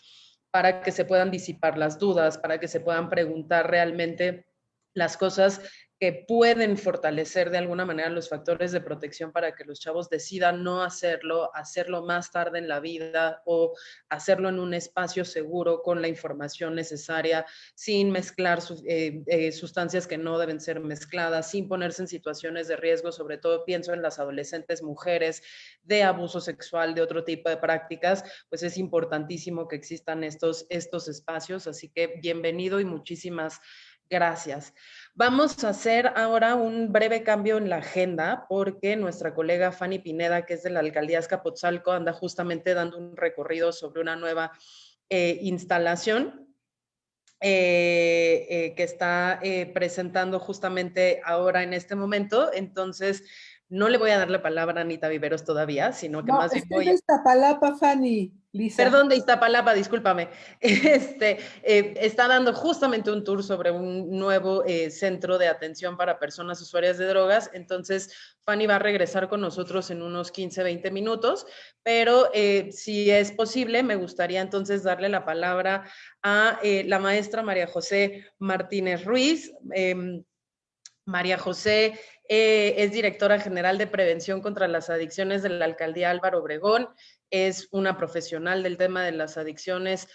para que se puedan disipar las dudas, para que se puedan preguntar realmente las cosas que pueden fortalecer de alguna manera los factores de protección para que los chavos decidan no hacerlo, hacerlo más tarde en la vida o hacerlo en un espacio seguro con la información necesaria, sin mezclar sustancias que no deben ser mezcladas, sin ponerse en situaciones de riesgo, sobre todo pienso en las adolescentes mujeres, de abuso sexual, de otro tipo de prácticas, pues es importantísimo que existan estos espacios, así que bienvenido y muchísimas gracias. Vamos a hacer ahora un breve cambio en la agenda porque nuestra colega Fanny Pineda, que es de la Alcaldía Azcapotzalco, anda justamente dando un recorrido sobre una nueva instalación que está presentando justamente ahora en este momento. Entonces, no le voy a dar la palabra a Anita Viveros todavía, sino que No, más bien es voy de a... Iztapalapa, Fanny, Lisa. Perdón, de Iztapalapa, discúlpame. Está dando justamente un tour sobre un nuevo centro de atención para personas usuarias de drogas. Entonces, Fanny va a regresar con nosotros en unos 15, 20 minutos, pero si es posible, me gustaría entonces darle la palabra a la maestra María José Martínez Ruiz. María José es directora general de Prevención contra las Adicciones de la Alcaldía Álvaro Obregón. Es una profesional del tema de las adicciones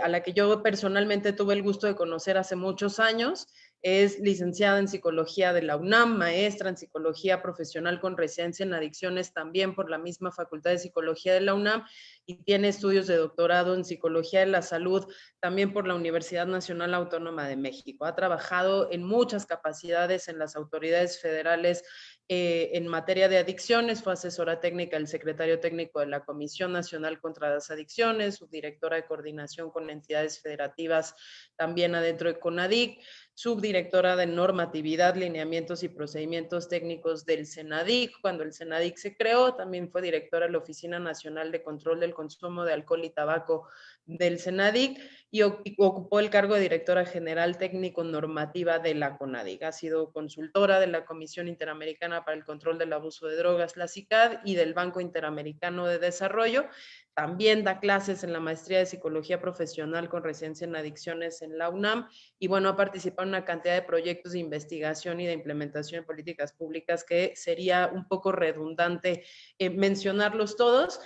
a la que yo personalmente tuve el gusto de conocer hace muchos años. Es licenciada en Psicología de la UNAM, maestra en Psicología Profesional con residencia en Adicciones también por la misma Facultad de Psicología de la UNAM y tiene estudios de doctorado en Psicología de la Salud también por la Universidad Nacional Autónoma de México. Ha trabajado en muchas capacidades en las autoridades federales en materia de adicciones, fue asesora técnica del secretario técnico de la Comisión Nacional contra las Adicciones, subdirectora de coordinación con entidades federativas también adentro de CONADIC, subdirectora de normatividad, lineamientos y procedimientos técnicos del CENADIC. Cuando el CENADIC se creó, también fue directora de la Oficina Nacional de Control del Consumo de Alcohol y Tabaco del CENADIC y ocupó el cargo de directora general técnico normativa de la CONADIC. Ha sido consultora de la Comisión Interamericana para el Control del Abuso de Drogas, la CICAD, y del Banco Interamericano de Desarrollo. También da clases en la maestría de Psicología Profesional con residencia en adicciones en la UNAM y bueno, ha participado en una cantidad de proyectos de investigación y de implementación de políticas públicas que sería un poco redundante mencionarlos todos.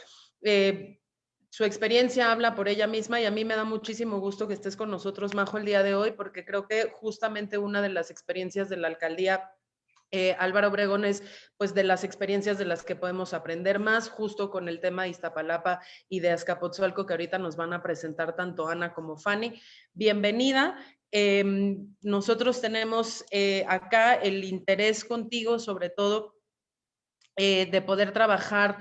Su experiencia habla por ella misma y a mí me da muchísimo gusto que estés con nosotros, Majo, el día de hoy, porque creo que justamente una de las experiencias de la alcaldía Álvaro Obregón es pues de las experiencias de las que podemos aprender más, justo con el tema de Iztapalapa y de Azcapotzalco que ahorita nos van a presentar tanto Ana como Fanny. Bienvenida. Nosotros tenemos acá el interés contigo, sobre todo de poder trabajar,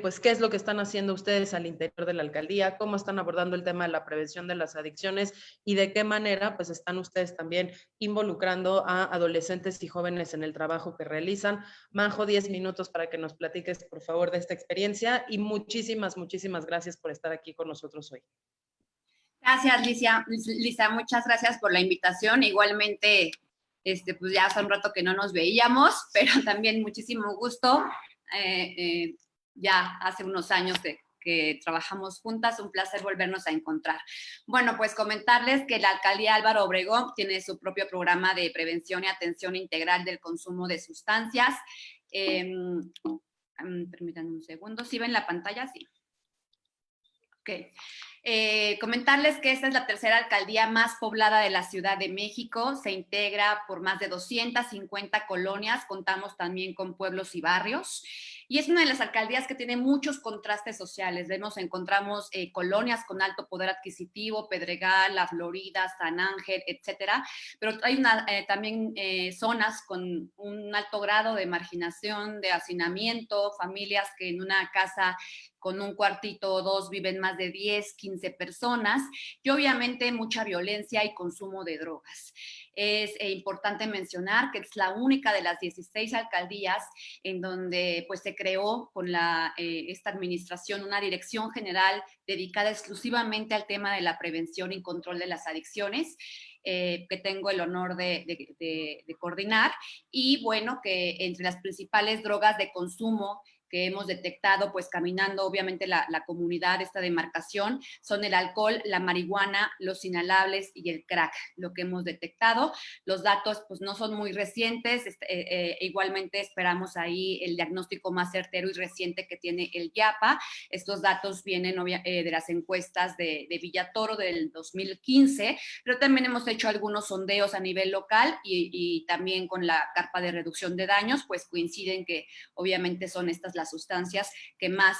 pues qué es lo que están haciendo ustedes al interior de la alcaldía, cómo están abordando el tema de la prevención de las adicciones y de qué manera pues están ustedes también involucrando a adolescentes y jóvenes en el trabajo que realizan. Majo, 10 minutos para que nos platiques por favor de esta experiencia y muchísimas gracias por estar aquí con nosotros hoy. Gracias, Lisa, muchas gracias por la invitación. Igualmente, pues ya hace un rato que no nos veíamos, pero también muchísimo gusto. Ya hace unos años que trabajamos juntas, un placer volvernos a encontrar. Bueno, pues comentarles que la Alcaldía Álvaro Obregón tiene su propio programa de prevención y atención integral del consumo de sustancias. Permítanme un segundo, ¿sí ven la pantalla? Sí. Ok. Comentarles que esta es la tercera alcaldía más poblada de la Ciudad de México, se integra por más de 250 colonias, contamos también con pueblos y barrios. Y es una de las alcaldías que tiene muchos contrastes sociales. Encontramos colonias con alto poder adquisitivo, Pedregal, La Florida, San Ángel, etcétera, pero hay también zonas con un alto grado de marginación, de hacinamiento, familias que en una casa con un cuartito o dos viven más de 10, 15 personas, y obviamente mucha violencia y consumo de drogas. Es importante mencionar que es la única de las 16 alcaldías en donde pues, se creó con esta administración una dirección general dedicada exclusivamente al tema de la prevención y control de las adicciones, que tengo el honor de coordinar, y bueno, que entre las principales drogas de consumo que hemos detectado, pues caminando obviamente la comunidad, esta demarcación, son el alcohol, la marihuana, los inhalables y el crack, lo que hemos detectado. Los datos pues no son muy recientes, igualmente esperamos ahí el diagnóstico más certero y reciente que tiene el IAPA. Estos datos vienen de las encuestas de Villatoro del 2015, pero también hemos hecho algunos sondeos a nivel local y también con la carpa de reducción de daños, pues coinciden que obviamente son estas las sustancias que más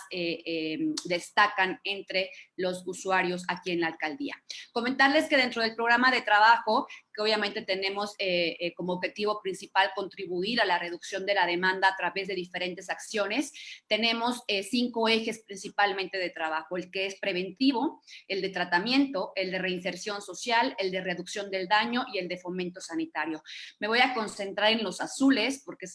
destacan entre los usuarios aquí en la alcaldía. Comentarles que dentro del programa de trabajo, que obviamente tenemos como objetivo principal contribuir a la reducción de la demanda a través de diferentes acciones, tenemos 5 ejes principalmente de trabajo: el que es preventivo, el de tratamiento, el de reinserción social, el de reducción del daño y el de fomento sanitario. Me voy a concentrar en los azules porque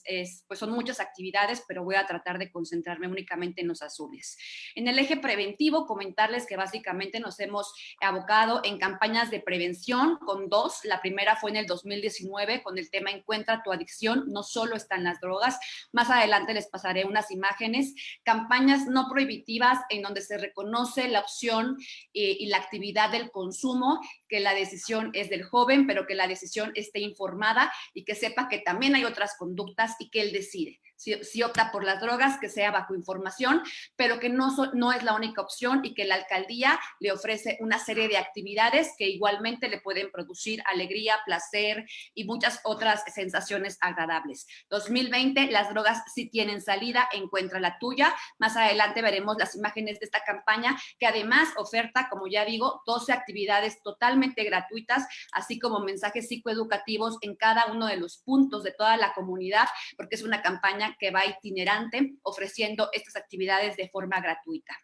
pues son muchas actividades, pero voy a tratar de concentrarme únicamente en los azules. En el eje preventivo, comentarles que básicamente nos hemos abocado en campañas de prevención con 2. La primera fue en el 2019 con el tema Encuentra tu adicción, no solo están las drogas. Más adelante les pasaré unas imágenes. Campañas no prohibitivas en donde se reconoce la opción y la actividad del consumo, que la decisión es del joven, pero que la decisión esté informada y que sepa que también hay otras conductas y que él decide. Si opta por las drogas, que sea bajo información, pero que no es la única opción y que la alcaldía le ofrece una serie de actividades que igualmente le pueden producir alegría, placer y muchas otras sensaciones agradables. 2020, las drogas sí tienen salida, encuentra la tuya. Más adelante veremos las imágenes de esta campaña, que además oferta, como ya digo, 12 actividades totalmente gratuitas, así como mensajes psicoeducativos en cada uno de los puntos de toda la comunidad, porque es una campaña que va itinerante ofreciendo estas actividades de forma gratuita.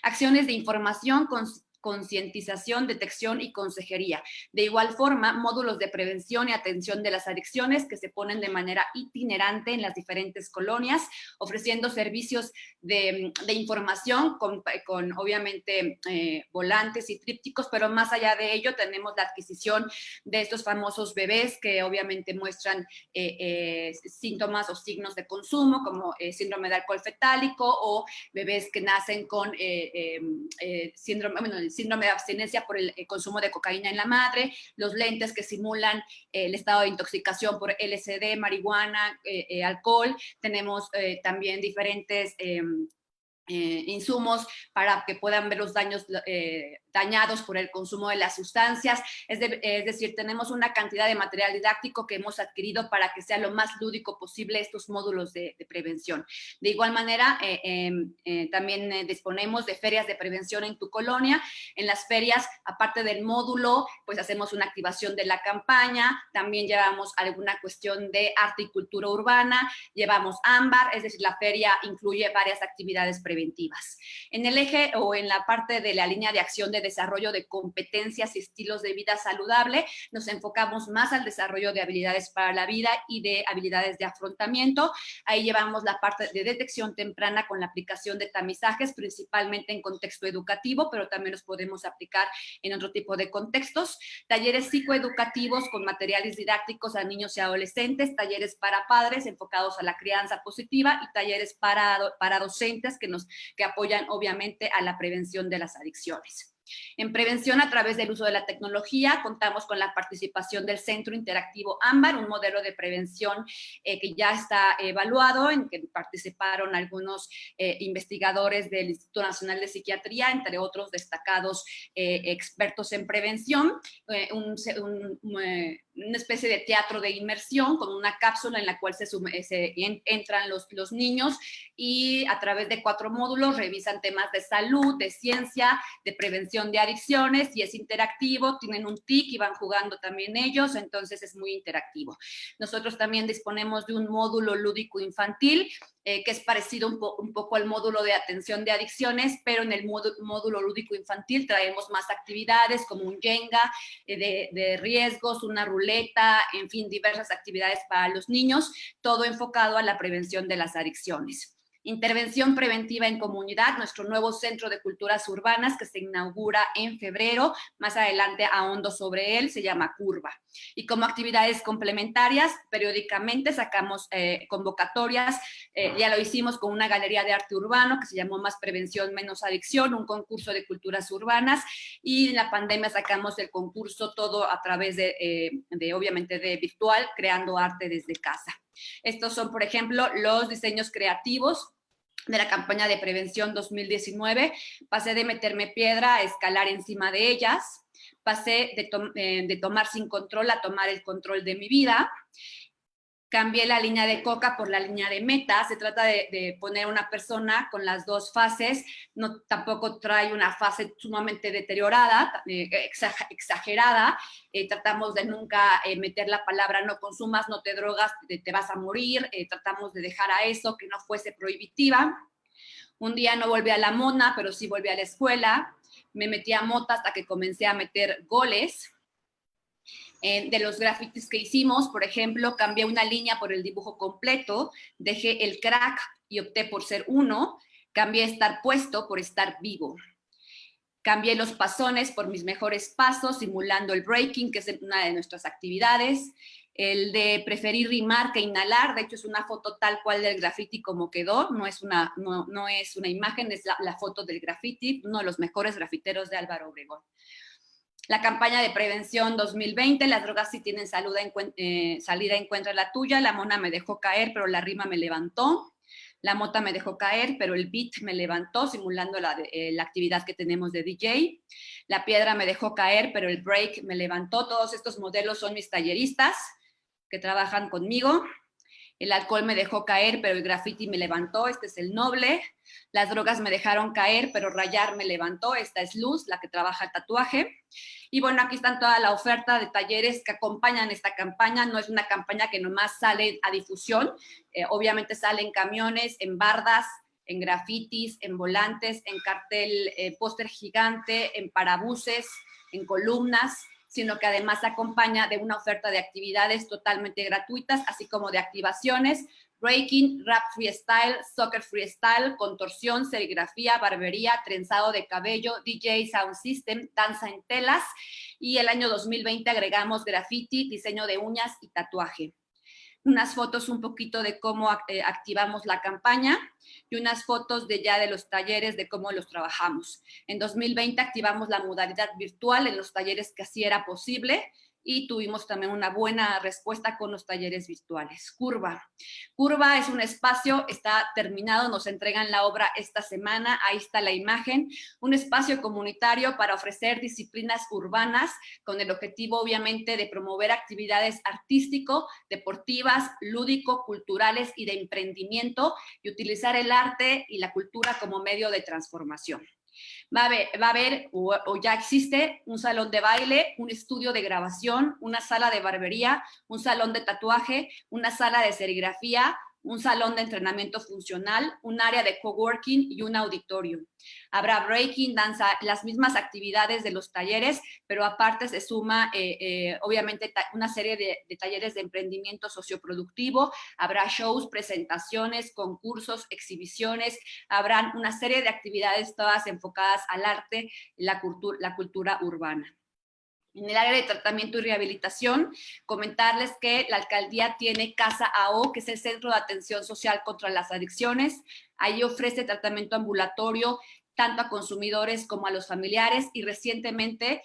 Acciones de información, concientización, detección y consejería. De igual forma, módulos de prevención y atención de las adicciones que se ponen de manera itinerante en las diferentes colonias, ofreciendo servicios de información con obviamente volantes y trípticos, pero más allá de ello tenemos la adquisición de estos famosos bebés que obviamente muestran síntomas o signos de consumo, como síndrome de alcohol fetálico, o bebés que nacen con síndrome de abstinencia por el consumo de cocaína en la madre, los lentes que simulan el estado de intoxicación por LSD, marihuana, alcohol. Tenemos también diferentes insumos para que puedan ver los daños dañados por el consumo de las sustancias, es decir, tenemos una cantidad de material didáctico que hemos adquirido para que sea lo más lúdico posible estos módulos de prevención. De igual manera, también disponemos de ferias de prevención en tu colonia. En las ferias, aparte del módulo, pues hacemos una activación de la campaña, también llevamos alguna cuestión de arte y cultura urbana, llevamos ámbar, es decir, la feria incluye varias actividades preventivas. En el eje o en la parte de la línea de acción de desarrollo de competencias y estilos de vida saludable, nos enfocamos más al desarrollo de habilidades para la vida y de habilidades de afrontamiento. Ahí llevamos la parte de detección temprana con la aplicación de tamizajes, principalmente en contexto educativo, pero también los podemos aplicar en otro tipo de contextos. Talleres psicoeducativos con materiales didácticos a niños y adolescentes, talleres para padres enfocados a la crianza positiva y talleres para docentes que apoyan obviamente a la prevención de las adicciones. En prevención a través del uso de la tecnología, contamos con la participación del Centro Interactivo Ámbar, un modelo de prevención que ya está evaluado, en que participaron algunos investigadores del Instituto Nacional de Psiquiatría, entre otros destacados expertos en prevención, un una especie de teatro de inmersión con una cápsula en la cual entran los niños y a través de 4 módulos revisan temas de salud, de ciencia, de prevención de adicciones, y es interactivo, tienen un TIC y van jugando también ellos, entonces es muy interactivo. Nosotros también disponemos de un módulo lúdico infantil, que es parecido un poco al módulo de atención de adicciones, pero en el módulo lúdico infantil traemos más actividades como un Jenga de riesgos, una ruleta, en fin, diversas actividades para los niños, todo enfocado a la prevención de las adicciones. Intervención preventiva en comunidad, nuestro nuevo Centro de Culturas Urbanas que se inaugura en febrero, más adelante ahondo sobre él, se llama Curva. Y como actividades complementarias, periódicamente sacamos convocatorias, ya lo hicimos con una galería de arte urbano que se llamó Más Prevención, Menos Adicción, un concurso de culturas urbanas, y en la pandemia sacamos el concurso todo a través obviamente de virtual, creando arte desde casa. Estos son, por ejemplo, los diseños creativos de la campaña de prevención 2019. Pasé de meterme piedra a escalar encima de ellas. Pasé de tomar sin control a tomar el control de mi vida. Cambié la línea de coca por la línea de meta. Se trata de poner una persona con las 2 fases. No, tampoco trae una fase sumamente deteriorada, exagerada. Tratamos de nunca meter la palabra no consumas, no te drogas, te vas a morir. Tratamos de dejar a eso, que no fuese prohibitiva. Un día no volví a la mona, pero sí volví a la escuela. Me metí a mota hasta que comencé a meter goles. De los grafitis que hicimos, por ejemplo, cambié una línea por el dibujo completo, dejé el crack y opté por ser 1, cambié estar puesto por estar vivo. Cambié los pasones por mis mejores pasos, simulando el breaking, que es una de nuestras actividades. El de preferir rimar que inhalar, de hecho es una foto tal cual del graffiti como quedó, no es una imagen, es la foto del graffiti, uno de los mejores grafiteros de Álvaro Obregón. La campaña de prevención 2020, las drogas sí tienen salida, encuentra la tuya. La mona me dejó caer, pero la rima me levantó. La mota me dejó caer, pero el beat me levantó, simulando la actividad que tenemos de DJ. La piedra me dejó caer, pero el break me levantó. Todos estos modelos son mis talleristas que trabajan conmigo. El alcohol me dejó caer, pero el graffiti me levantó. Este es el noble. Las drogas me dejaron caer, pero rayar me levantó. Esta es Luz, la que trabaja el tatuaje. Y bueno, aquí están toda la oferta de talleres que acompañan esta campaña. No es una campaña que nomás sale a difusión. Obviamente sale en camiones, en bardas, en grafitis, en volantes, en cartel, póster gigante, en parabuses, en columnas, sino que además acompaña de una oferta de actividades totalmente gratuitas, así como de activaciones, breaking, rap freestyle, soccer freestyle, contorsión, serigrafía, barbería, trenzado de cabello, DJ sound system, danza en telas, y el año 2020 agregamos graffiti, diseño de uñas y tatuaje. Unas fotos un poquito de cómo activamos la campaña y unas fotos de los talleres, de cómo los trabajamos. En 2020 activamos la modalidad virtual en los talleres que así era posible y tuvimos también una buena respuesta con los talleres virtuales. Curva. Curva es un espacio, está terminado, nos entregan la obra esta semana, ahí está la imagen, un espacio comunitario para ofrecer disciplinas urbanas con el objetivo obviamente de promover actividades artístico, deportivas, lúdico, culturales y de emprendimiento y utilizar el arte y la cultura como medio de transformación. Va a haber o ya existe un salón de baile, un estudio de grabación, una sala de barbería, un salón de tatuaje, una sala de serigrafía, un salón de entrenamiento funcional, un área de coworking y un auditorio. Habrá breaking, danza, las mismas actividades de los talleres, pero aparte se suma obviamente una serie de talleres de emprendimiento socioproductivo, habrá shows, presentaciones, concursos, exhibiciones, habrán una serie de actividades todas enfocadas al arte y la cultura urbana. En el área de tratamiento y rehabilitación, comentarles que la alcaldía tiene Casa AO, que es el Centro de Atención Social contra las Adicciones. Ahí ofrece tratamiento ambulatorio tanto a consumidores como a los familiares y recientemente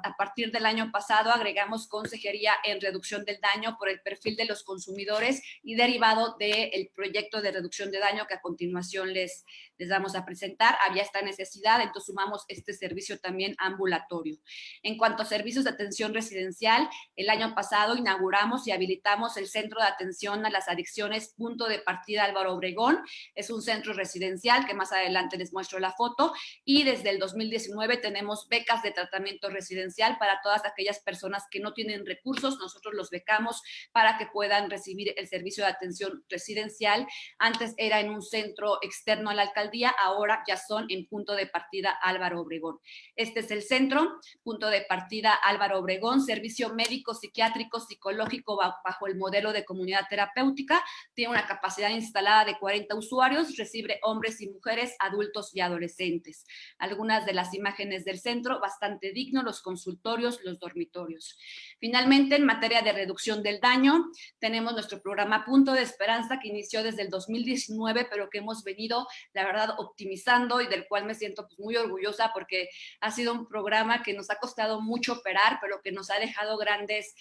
A partir del año pasado agregamos consejería en reducción del daño por el perfil de los consumidores y derivado del proyecto de reducción de daño que a continuación les vamos a presentar. Había esta necesidad, entonces sumamos este servicio también ambulatorio. En cuanto a servicios de atención residencial, el año pasado inauguramos y habilitamos el Centro de Atención a las Adicciones Punto de Partida Álvaro Obregón. Es un centro residencial que más adelante les muestro la foto, y desde el 2019 tenemos becas de tratamiento residencial para todas aquellas personas que no tienen recursos. Nosotros los becamos para que puedan recibir el servicio de atención residencial. Antes era en un centro externo a la alcaldía, ahora ya son en Punto de Partida Álvaro Obregón. Este es el centro, Punto de Partida Álvaro Obregón, servicio médico, psiquiátrico, psicológico bajo el modelo de comunidad terapéutica. Tiene una capacidad instalada de 40 usuarios, recibe hombres y mujeres, adultos y adolescentes. Algunas de las imágenes del centro, bastante digno, los consultorios, los dormitorios. Finalmente, en materia de reducción del daño, tenemos nuestro programa Punto de Esperanza, que inició desde el 2019, pero que hemos venido, la verdad, optimizando, y del cual me siento pues muy orgullosa, porque ha sido un programa que nos ha costado mucho operar, pero que nos ha dejado grandes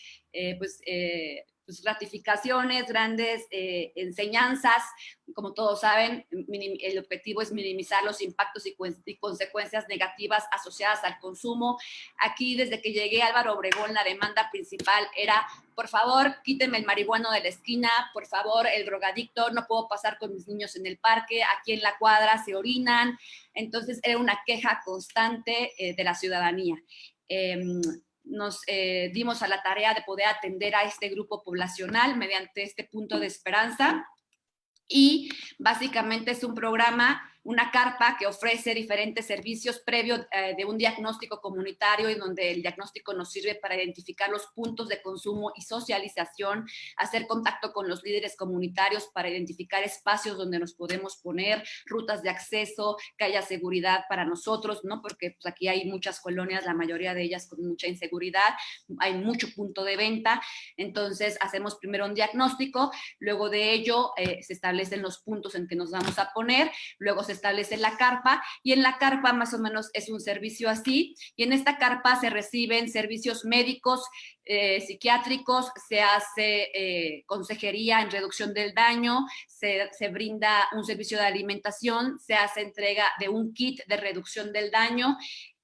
gratificaciones, grandes enseñanzas. Como todos saben, el objetivo es minimizar los impactos y consecuencias negativas asociadas al consumo. Aquí, desde que llegué a Álvaro Obregón, la demanda principal era: por favor, quítenme el marihuano de la esquina, por favor, el drogadicto, no puedo pasar con mis niños en el parque, aquí en la cuadra se orinan. Entonces era una queja constante de la ciudadanía. Nos dimos a la tarea de poder atender a este grupo poblacional mediante este Punto de Esperanza, y básicamente es un programa, una carpa que ofrece diferentes servicios previo de un diagnóstico comunitario, en donde el diagnóstico nos sirve para identificar los puntos de consumo y socialización, hacer contacto con los líderes comunitarios para identificar espacios donde nos podemos poner, rutas de acceso, que haya seguridad para nosotros, ¿no? Porque pues, aquí hay muchas colonias, la mayoría de ellas con mucha inseguridad, hay mucho punto de venta. Entonces hacemos primero un diagnóstico, luego de ello se establecen los puntos en que nos vamos a poner, luego se establece la carpa, y en la carpa más o menos es un servicio así, y en esta carpa se reciben servicios médicos, psiquiátricos, se hace consejería en reducción del daño, se brinda un servicio de alimentación, se hace entrega de un kit de reducción del daño,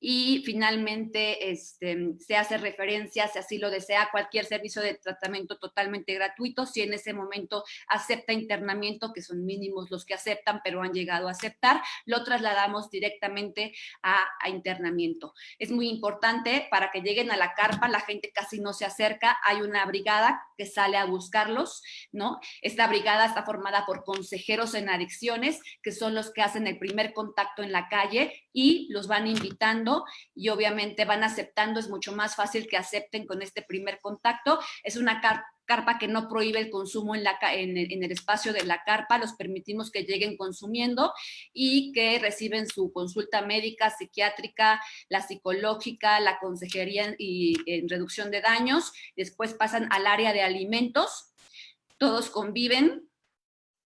y finalmente se hace referencia, si así lo desea, cualquier servicio de tratamiento totalmente gratuito, si en ese momento acepta internamiento, que son mínimos los que aceptan, pero han llegado a aceptar, lo trasladamos directamente a internamiento. Es muy importante para que lleguen a la carpa, la gente casi no se acerca, hay una brigada que sale a buscarlos, ¿no? Esta brigada está formada por consejeros en adicciones, que son los que hacen el primer contacto en la calle y los van invitando, y obviamente van aceptando. Es mucho más fácil que acepten con este primer contacto. Es una carpa que no prohíbe el consumo en el espacio de la carpa, los permitimos que lleguen consumiendo y que reciben su consulta médica, psiquiátrica, la psicológica, la consejería y en reducción de daños. Después pasan al área de alimentos, todos conviven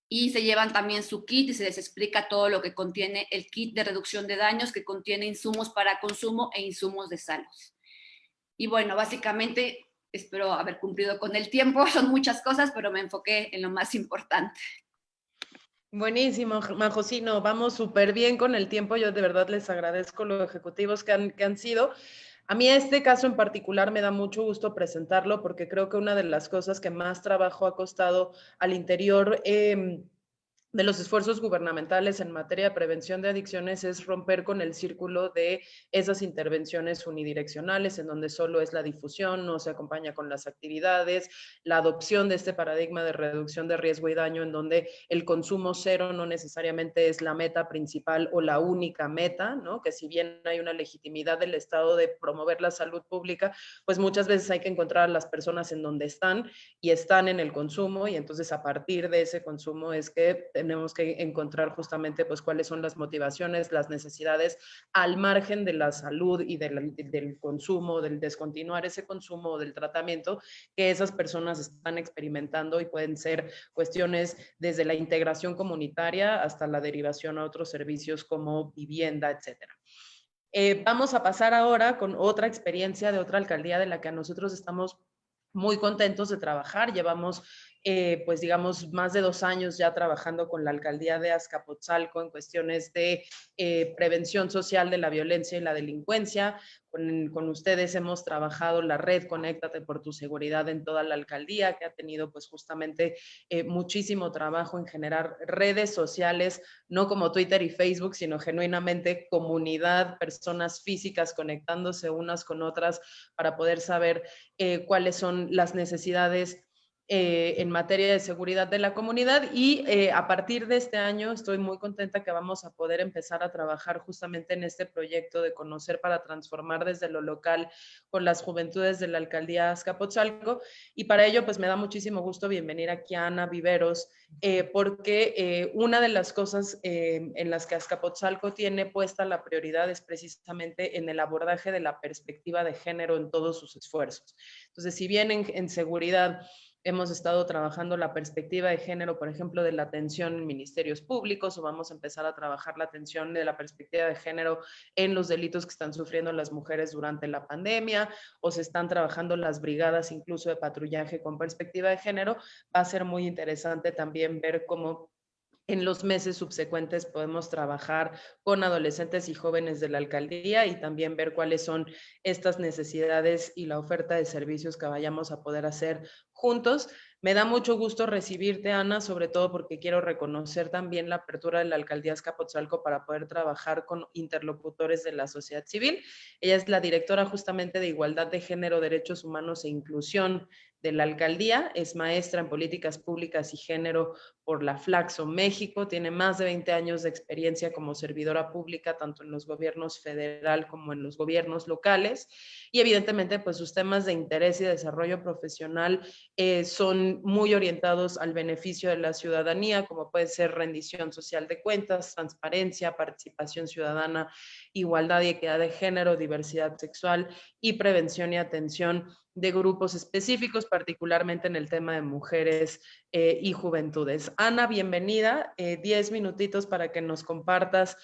y se llevan también su kit y se les explica todo lo que contiene el kit de reducción de daños, que contiene insumos para consumo e insumos de salud. Y bueno, básicamente espero haber cumplido con el tiempo, son muchas cosas, pero me enfoqué en lo más importante. Buenísimo, Majo, sí, no, vamos súper bien con el tiempo. Yo de verdad les agradezco los ejecutivos que han sido. A mí este caso en particular me da mucho gusto presentarlo, porque creo que una de las cosas que más trabajo ha costado al interior de los esfuerzos gubernamentales en materia de prevención de adicciones es romper con el círculo de esas intervenciones unidireccionales, en donde solo es la difusión, no se acompaña con las actividades, la adopción de este paradigma de reducción de riesgo y daño, en donde el consumo cero no necesariamente es la meta principal o la única meta, ¿no? Que si bien hay una legitimidad del Estado de promover la salud pública, pues muchas veces hay que encontrar a las personas en donde están y están en el consumo, y entonces a partir de ese consumo es que tenemos que encontrar justamente pues cuáles son las motivaciones, las necesidades al margen de la salud y del consumo, del descontinuar ese consumo, del tratamiento que esas personas están experimentando, y pueden ser cuestiones desde la integración comunitaria hasta la derivación a otros servicios como vivienda, etcétera. Vamos a pasar ahora con otra experiencia de otra alcaldía de la que nosotros estamos muy contentos de trabajar. Llevamos, pues digamos, más de 2 años ya trabajando con la alcaldía de Azcapotzalco en cuestiones de prevención social de la violencia y la delincuencia. Con ustedes hemos trabajado la red Conéctate por tu Seguridad en toda la alcaldía, que ha tenido pues justamente muchísimo trabajo en generar redes sociales, no como Twitter y Facebook, sino genuinamente comunidad, personas físicas conectándose unas con otras para poder saber cuáles son las necesidades en materia de seguridad de la comunidad y a partir de este año estoy muy contenta que vamos a poder empezar a trabajar justamente en este proyecto de Conocer para Transformar desde lo local con las juventudes de la alcaldía Azcapotzalco y para ello pues me da muchísimo gusto bienvenir aquí a Ana Viveros porque una de las cosas en las que Azcapotzalco tiene puesta la prioridad es precisamente en el abordaje de la perspectiva de género en todos sus esfuerzos. Entonces, si bien en seguridad hemos estado trabajando la perspectiva de género, por ejemplo, de la atención en ministerios públicos, o vamos a empezar a trabajar la atención de la perspectiva de género en los delitos que están sufriendo las mujeres durante la pandemia, o se están trabajando las brigadas incluso de patrullaje con perspectiva de género. Va a ser muy interesante también ver cómo en los meses subsecuentes podemos trabajar con adolescentes y jóvenes de la alcaldía y también ver cuáles son estas necesidades y la oferta de servicios que vayamos a poder hacer juntos. Me da mucho gusto recibirte, Ana, sobre todo porque quiero reconocer también la apertura de la alcaldía Azcapotzalco para poder trabajar con interlocutores de la sociedad civil. Ella es la directora justamente de Igualdad de Género, Derechos Humanos e Inclusión de la alcaldía, es maestra en políticas públicas y género por la Flaxo México, tiene más de 20 años de experiencia como servidora pública, tanto en los gobiernos federal como en los gobiernos locales, y evidentemente pues sus temas de interés y desarrollo profesional son muy orientados al beneficio de la ciudadanía, como puede ser rendición social de cuentas, transparencia, participación ciudadana, igualdad y equidad de género, diversidad sexual y prevención y atención de grupos específicos, particularmente en el tema de mujeres y juventudes. Ana, bienvenida. 10 minutitos para que nos compartas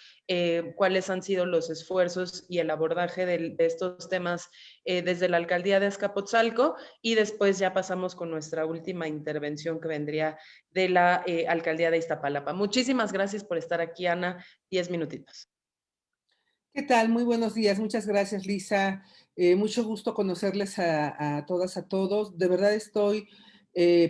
cuáles han sido los esfuerzos y el abordaje de estos temas desde la alcaldía de Azcapotzalco y después ya pasamos con nuestra última intervención que vendría de la alcaldía de Iztapalapa. Muchísimas gracias por estar aquí, Ana. 10 minutitos. ¿Qué tal? Muy buenos días. Muchas gracias, Lisa. Mucho gusto conocerles a todas, a todos. De verdad estoy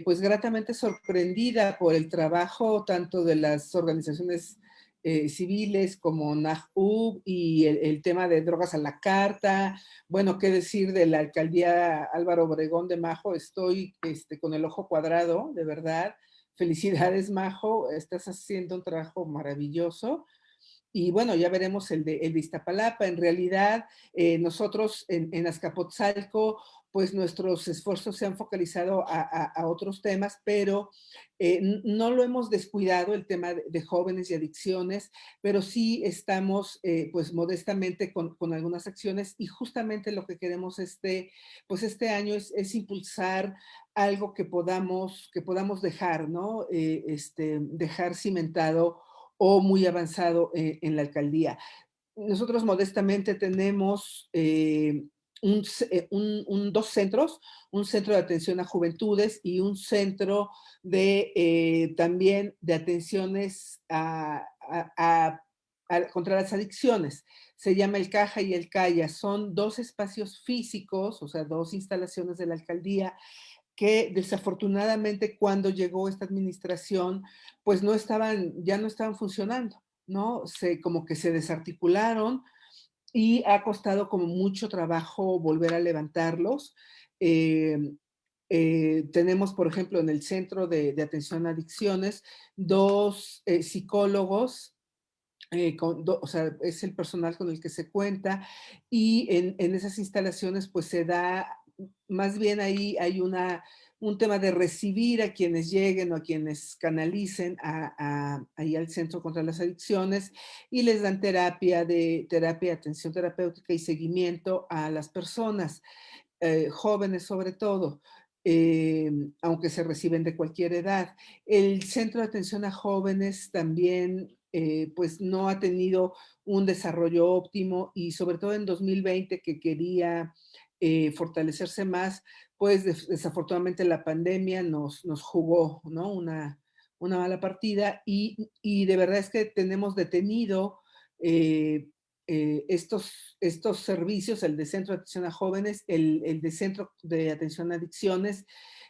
pues gratamente sorprendida por el trabajo tanto de las organizaciones civiles como NAHUB y el tema de drogas a la carta. Bueno, qué decir de la alcaldía Álvaro Obregón de Majo. Estoy con el ojo cuadrado, de verdad. Felicidades, Majo. Estás haciendo un trabajo maravilloso. Y bueno, ya veremos el de Iztapalapa. En realidad, nosotros en Azcapotzalco, pues nuestros esfuerzos se han focalizado a otros temas, pero no lo hemos descuidado, el tema de jóvenes y adicciones, pero sí estamos, pues modestamente con algunas acciones y justamente lo que queremos pues este año es impulsar algo que podamos dejar, ¿no? Dejar cimentado o muy avanzado en la alcaldía. Nosotros modestamente tenemos dos centros, un centro de atención a juventudes y un centro también de atenciones contra las adicciones. Se llama el Caja y el Calla. Son dos espacios físicos, o sea, dos instalaciones de la alcaldía que desafortunadamente cuando llegó esta administración, pues ya no estaban funcionando, ¿no? Como que se desarticularon y ha costado como mucho trabajo volver a levantarlos. Tenemos, por ejemplo, en el Centro de Atención a Adicciones, dos psicólogos o sea, es el personal con el que se cuenta y en esas instalaciones pues se da, más bien ahí hay un tema de recibir a quienes lleguen o a quienes canalicen ahí al Centro contra las Adicciones y les dan terapia, atención terapéutica y seguimiento a las personas, jóvenes sobre todo. Aunque se reciben de cualquier edad. El Centro de Atención a Jóvenes también pues no ha tenido un desarrollo óptimo, y sobre todo en 2020, que quería fortalecerse más, pues desafortunadamente la pandemia nos jugó, ¿no? Una mala partida, y de verdad es que tenemos detenido estos servicios, el de Centro de Atención a Jóvenes, el de Centro de Atención a Adicciones.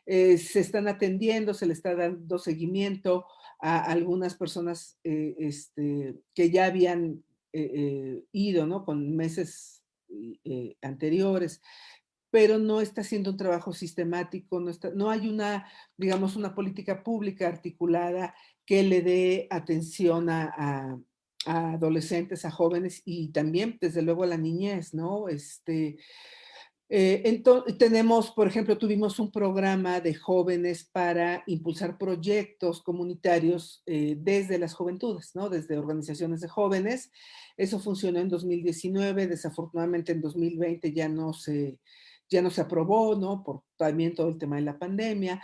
Se están atendiendo, se le está dando seguimiento a algunas personas que ya habían ido, ¿no? Con meses anteriores, pero no está haciendo un trabajo sistemático, no hay una, digamos, una política pública articulada que le dé atención a adolescentes, a jóvenes, y también, desde luego, a la niñez, ¿no? Tenemos, por ejemplo, tuvimos un programa de jóvenes para impulsar proyectos comunitarios desde las juventudes, ¿no? Desde organizaciones de jóvenes. Eso funcionó en 2019, desafortunadamente en 2020 ya no se aprobó, ¿no? Por también todo el tema de la pandemia.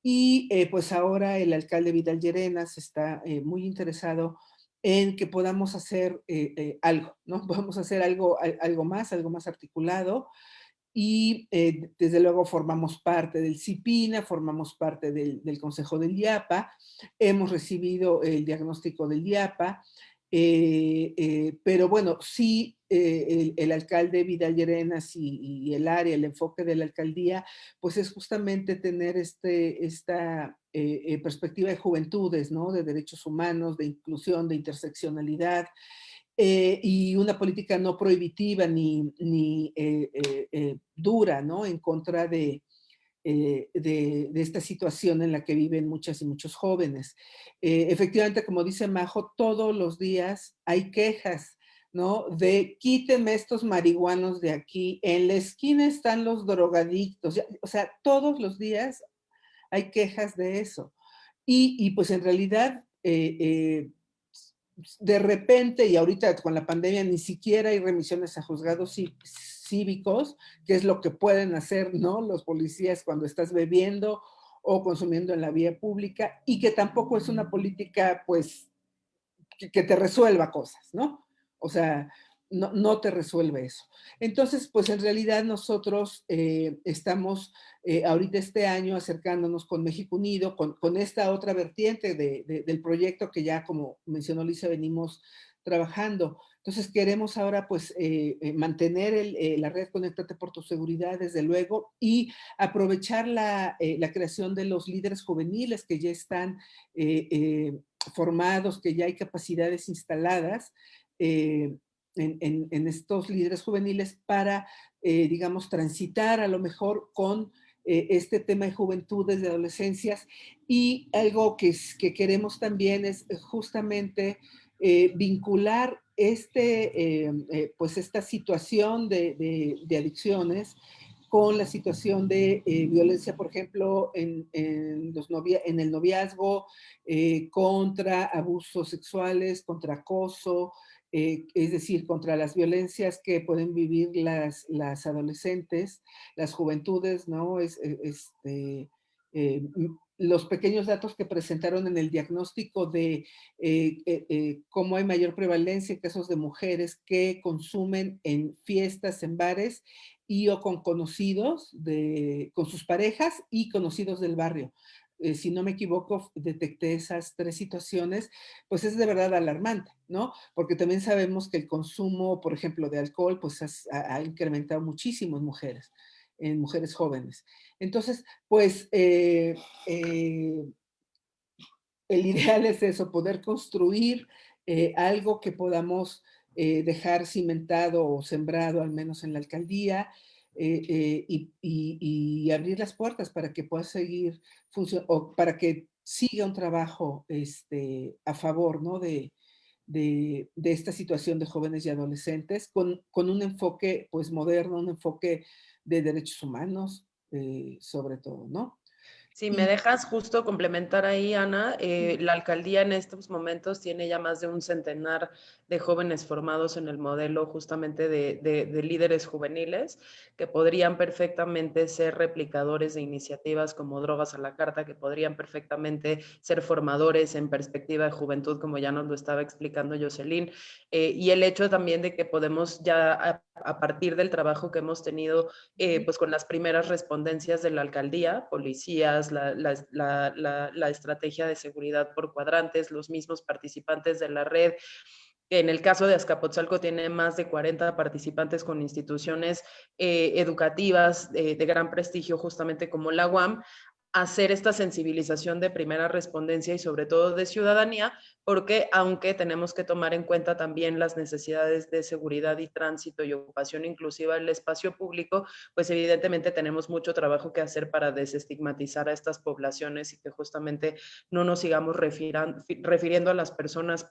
Y pues ahora el alcalde Vidal Llerenas está muy interesado en que podamos hacer algo, ¿no? Podamos hacer algo más articulado. Y desde luego formamos parte del CIPINA, formamos parte del Consejo del IAPA, hemos recibido el diagnóstico del IAPA, pero bueno, sí, el alcalde Vidal Llerenas y el área, el enfoque de la alcaldía, pues es justamente tener esta perspectiva de juventudes, ¿no? De derechos humanos, de inclusión, de interseccionalidad, y una política no prohibitiva ni dura, ¿no? En contra de esta situación en la que viven muchas y muchos jóvenes. Efectivamente, como dice Majo, todos los días hay quejas, ¿no? De quítenme estos marihuanos de aquí, en la esquina están los drogadictos, o sea, todos los días hay quejas de eso. Y pues en realidad, de repente, y ahorita con la pandemia, ni siquiera hay remisiones a juzgados cívicos, que es lo que pueden hacer, ¿no? Los policías cuando estás bebiendo o consumiendo en la vía pública, y que tampoco es una política, pues, que te resuelva cosas, ¿no? O sea, no te resuelve eso. Entonces, pues en realidad nosotros estamos ahorita este año acercándonos con México Unido, con esta otra vertiente del proyecto que ya, como mencionó Lisa, venimos trabajando. Entonces queremos ahora pues mantener la red Conéctate por tu Seguridad, desde luego, y aprovechar la creación de los líderes juveniles que ya están formados, que ya hay capacidades instaladas en estos líderes juveniles para, digamos, transitar a lo mejor con este tema de juventudes, de adolescencias. Y algo que queremos también es justamente vincular pues esta situación de adicciones con la situación de violencia, por ejemplo, en el noviazgo, contra abusos sexuales, contra acoso, es decir, contra las violencias que pueden vivir las adolescentes, las juventudes, ¿no? Los pequeños datos que presentaron en el diagnóstico de cómo hay mayor prevalencia en casos de mujeres que consumen en fiestas, en bares, y o con conocidos, con sus parejas y conocidos del barrio. Si no me equivoco, detecté esas 3 situaciones, pues es de verdad alarmante, ¿no? Porque también sabemos que el consumo, por ejemplo, de alcohol, pues ha incrementado muchísimo en mujeres jóvenes. Entonces, pues el ideal es eso, poder construir algo que podamos dejar cimentado o sembrado, al menos en la alcaldía, y abrir las puertas para que pueda seguir funcionando, o para que siga un trabajo a favor, ¿no? de esta situación de jóvenes y adolescentes con un enfoque pues moderno, un enfoque de derechos humanos, sobre todo, ¿no? Si me dejas justo complementar ahí, Ana, la alcaldía en estos momentos tiene ya más de un centenar de jóvenes formados en el modelo justamente de líderes juveniles que podrían perfectamente ser replicadores de iniciativas como Drogas a la Carta, que podrían perfectamente ser formadores en perspectiva de juventud, como ya nos lo estaba explicando Jocelyn, y el hecho también de que podemos ya a partir del trabajo que hemos tenido pues con las primeras respondencias de la alcaldía, policías, la estrategia de seguridad por cuadrantes, los mismos participantes de la red, que en el caso de Azcapotzalco tiene más de 40 participantes con instituciones educativas de gran prestigio, justamente como la UAM, hacer esta sensibilización de primera respondencia y sobre todo de ciudadanía, porque aunque tenemos que tomar en cuenta también las necesidades de seguridad y tránsito y ocupación inclusiva del espacio público, pues evidentemente tenemos mucho trabajo que hacer para desestigmatizar a estas poblaciones y que justamente no nos sigamos refiriendo a las personas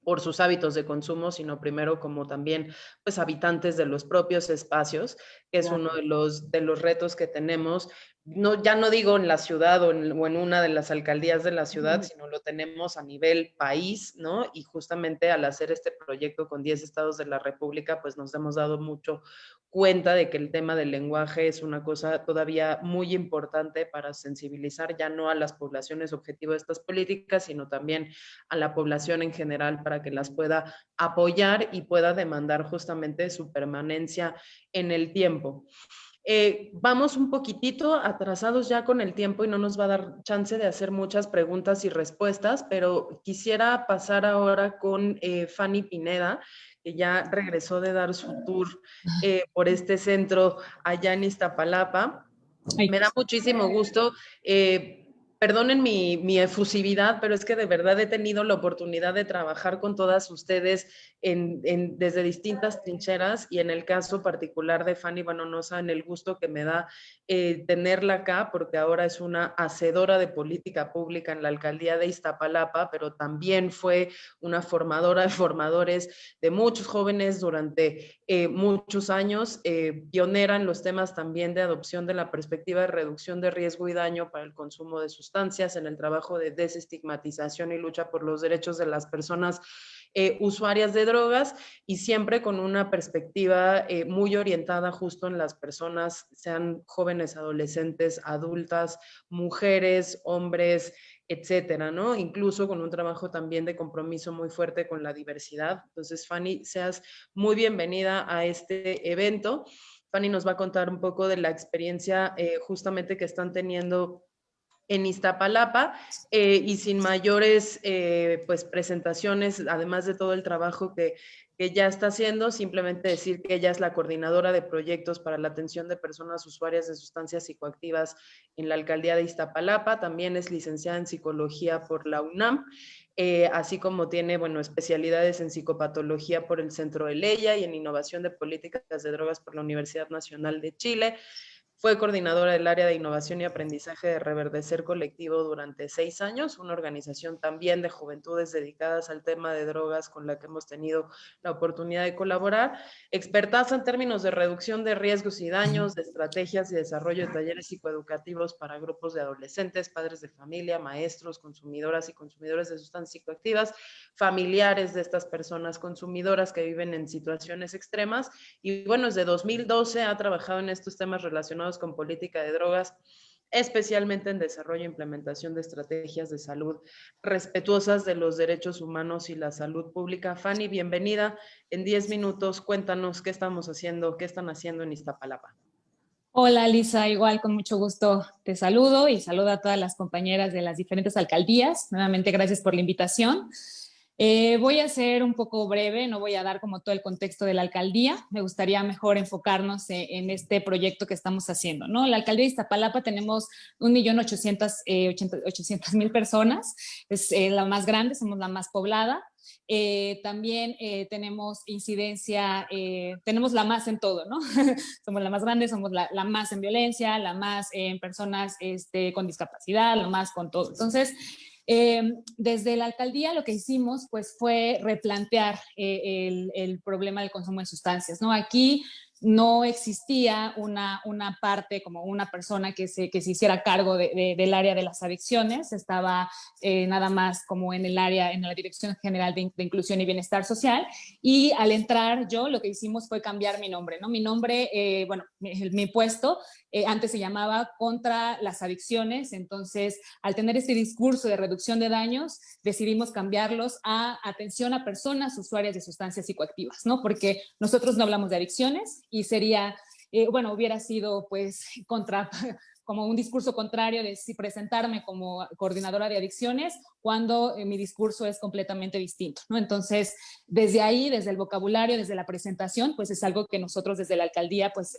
por sus hábitos de consumo, sino primero como también pues habitantes de los propios espacios, que es uno de los retos que tenemos. No, ya no digo en la ciudad o en una de las alcaldías de la ciudad, sino lo tenemos a nivel país, ¿no? Y justamente al hacer este proyecto con 10 estados de la República, pues nos hemos dado mucho cuenta de que el tema del lenguaje es una cosa todavía muy importante para sensibilizar ya no a las poblaciones objetivo de estas políticas, sino también a la población en general para que las pueda apoyar y pueda demandar justamente su permanencia en el tiempo. Vamos un poquitito atrasados ya con el tiempo y no nos va a dar chance de hacer muchas preguntas y respuestas, pero quisiera pasar ahora con Fanny Pineda, que ya regresó de dar su tour por este centro allá en Iztapalapa. Me da muchísimo gusto. Perdonen mi efusividad, pero es que de verdad he tenido la oportunidad de trabajar con todas ustedes desde distintas trincheras y en el caso particular de Fanny Banonosa, en el gusto que me da tenerla acá, porque ahora es una hacedora de política pública en la alcaldía de Iztapalapa, pero también fue una formadora de formadores de muchos jóvenes durante muchos años, pionera en los temas también de adopción de la perspectiva de reducción de riesgo y daño para el consumo de sustancias, en el trabajo de desestigmatización y lucha por los derechos de las personas usuarias de drogas y siempre con una perspectiva muy orientada justo en las personas, sean jóvenes, adolescentes, adultas, mujeres, hombres, etcétera, ¿no? Incluso con un trabajo también de compromiso muy fuerte con la diversidad. Entonces, Fanny, seas muy bienvenida a este evento. Fanny nos va a contar un poco de la experiencia justamente que están teniendo en Iztapalapa y sin mayores pues presentaciones, además de todo el trabajo que ya está haciendo, simplemente decir que ella es la coordinadora de proyectos para la atención de personas usuarias de sustancias psicoactivas en la alcaldía de Iztapalapa, también es licenciada en psicología por la UNAM, así como tiene, bueno, especialidades en psicopatología por el Centro de Leia y en innovación de políticas de drogas por la Universidad Nacional de Chile. Fue coordinadora del área de innovación y aprendizaje de Reverdecer Colectivo durante 6 años, una organización también de juventudes dedicadas al tema de drogas con la que hemos tenido la oportunidad de colaborar. Expertaza en términos de reducción de riesgos y daños, de estrategias y desarrollo de talleres psicoeducativos para grupos de adolescentes, padres de familia, maestros, consumidoras y consumidores de sustancias psicoactivas, familiares de estas personas consumidoras que viven en situaciones extremas. Y bueno, desde 2012 ha trabajado en estos temas relacionados con política de drogas, especialmente en desarrollo e implementación de estrategias de salud respetuosas de los derechos humanos y la salud pública. Fanny, bienvenida. En 10 minutos, cuéntanos qué estamos haciendo, qué están haciendo en Iztapalapa. Hola Lisa, igual con mucho gusto te saludo y saludo a todas las compañeras de las diferentes alcaldías. Nuevamente, gracias por la invitación. Voy a ser un poco breve, no voy a dar como todo el contexto de la alcaldía. Me gustaría mejor enfocarnos en este proyecto que estamos haciendo, ¿no? La alcaldía de Iztapalapa tenemos 1.800.000 personas, es la más grande, somos la más poblada. También tenemos incidencia, tenemos la más en todo, ¿no? Somos la más grande, somos la más en violencia, la más en personas con discapacidad, la más con todo. Entonces, desde la alcaldía lo que hicimos pues fue replantear el problema del consumo de sustancias, ¿no? Aquí no existía una parte como una persona que se hiciera cargo del área de las adicciones, estaba nada más como en la Dirección General de Inclusión y Bienestar Social, y al entrar yo lo que hicimos fue cambiar mi nombre, ¿no? Mi nombre, bueno, mi puesto antes se llamaba Contra las Adicciones, entonces al tener este discurso de reducción de daños, decidimos cambiarlos a Atención a Personas Usuarias de Sustancias Psicoactivas, ¿no? Porque nosotros no hablamos de adicciones y sería, bueno, hubiera sido pues como un discurso contrario de si presentarme como coordinadora de adicciones cuando mi discurso es completamente distinto, ¿no? Entonces, desde ahí, desde el vocabulario, desde la presentación, pues es algo que nosotros desde la alcaldía pues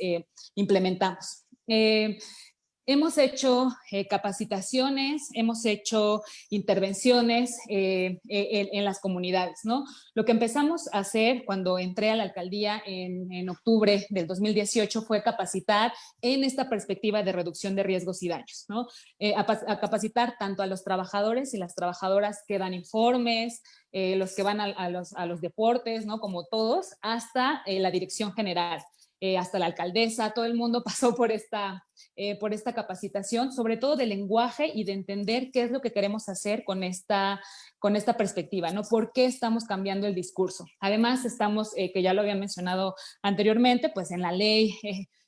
implementamos. Hemos hecho capacitaciones, hemos hecho intervenciones en las comunidades, ¿no? Lo que empezamos a hacer cuando entré a la alcaldía en octubre del 2018 fue capacitar en esta perspectiva de reducción de riesgos y daños, ¿no? A capacitar tanto a los trabajadores y las trabajadoras que dan informes, los que van a los deportes, ¿no? Como todos, hasta la dirección general. Hasta la alcaldesa, todo el mundo pasó por esta capacitación, sobre todo de lenguaje y de entender qué es lo que queremos hacer con esta perspectiva, ¿no? ¿Por qué estamos cambiando el discurso? Además, estamos, que ya lo había mencionado anteriormente, pues en la ley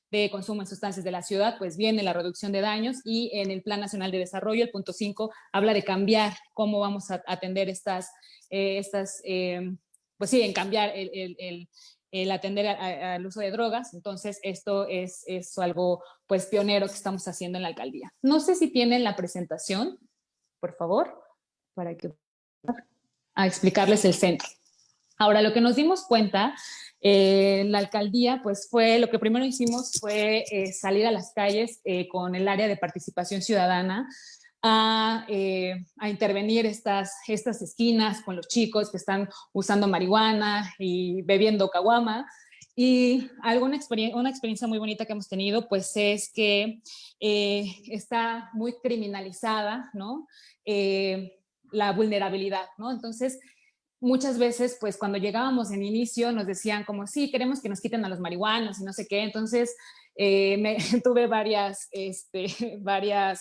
de consumo en sustancias de la ciudad, pues viene la reducción de daños, y en el Plan Nacional de Desarrollo, el punto 5, habla de cambiar cómo vamos a atender pues sí, en cambiar el atender al uso de drogas. Entonces, esto es algo pues pionero que estamos haciendo en la alcaldía. No sé si tienen la presentación, por favor, para que a explicarles el centro. Ahora, lo que nos dimos cuenta, la alcaldía, pues lo que primero hicimos fue salir a las calles con el área de participación ciudadana a intervenir estas esquinas con los chicos que están usando marihuana y bebiendo caguama. Y una experiencia muy bonita que hemos tenido, pues es que está muy criminalizada, ¿no? La vulnerabilidad, ¿no? Entonces, muchas veces, pues cuando llegábamos en inicio nos decían como, sí, queremos que nos quiten a los marihuanos y no sé qué. Entonces, tuve varias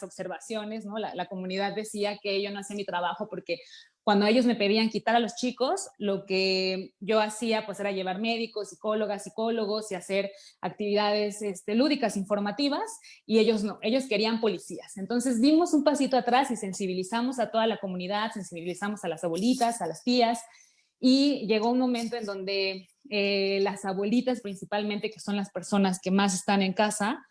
observaciones, ¿no? La comunidad decía que yo no hacía mi trabajo porque cuando ellos me pedían quitar a los chicos, lo que yo hacía pues era llevar médicos, psicólogas, psicólogos y hacer actividades lúdicas, informativas, y ellos no, ellos querían policías. Entonces dimos un pasito atrás y sensibilizamos a toda la comunidad, sensibilizamos a las abuelitas, a las tías, y llegó un momento en donde las abuelitas principalmente, que son las personas que más están en casa,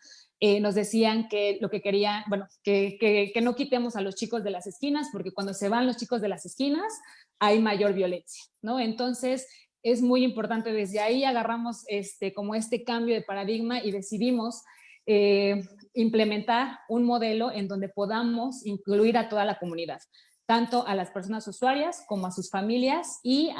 nos decían que lo que querían, bueno, que no quitemos a los chicos de las esquinas, porque cuando se van los chicos de las esquinas hay mayor violencia, ¿no? Entonces es muy importante, desde ahí agarramos como este cambio de paradigma y decidimos implementar un modelo en donde podamos incluir a toda la comunidad, tanto a las personas usuarias como a sus familias y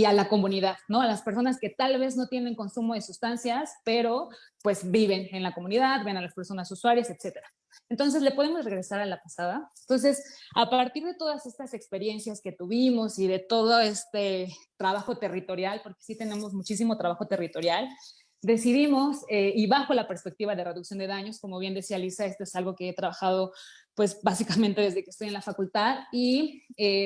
a la comunidad, ¿no? A las personas que tal vez no tienen consumo de sustancias, pero pues viven en la comunidad, ven a las personas usuarias, etcétera. Entonces, ¿le podemos regresar a la pasada? Entonces, a partir de todas estas experiencias que tuvimos y de todo este trabajo territorial, porque sí tenemos muchísimo trabajo territorial, decidimos, y bajo la perspectiva de reducción de daños, como bien decía Lisa, esto es algo que he trabajado pues básicamente desde que estoy en la facultad, y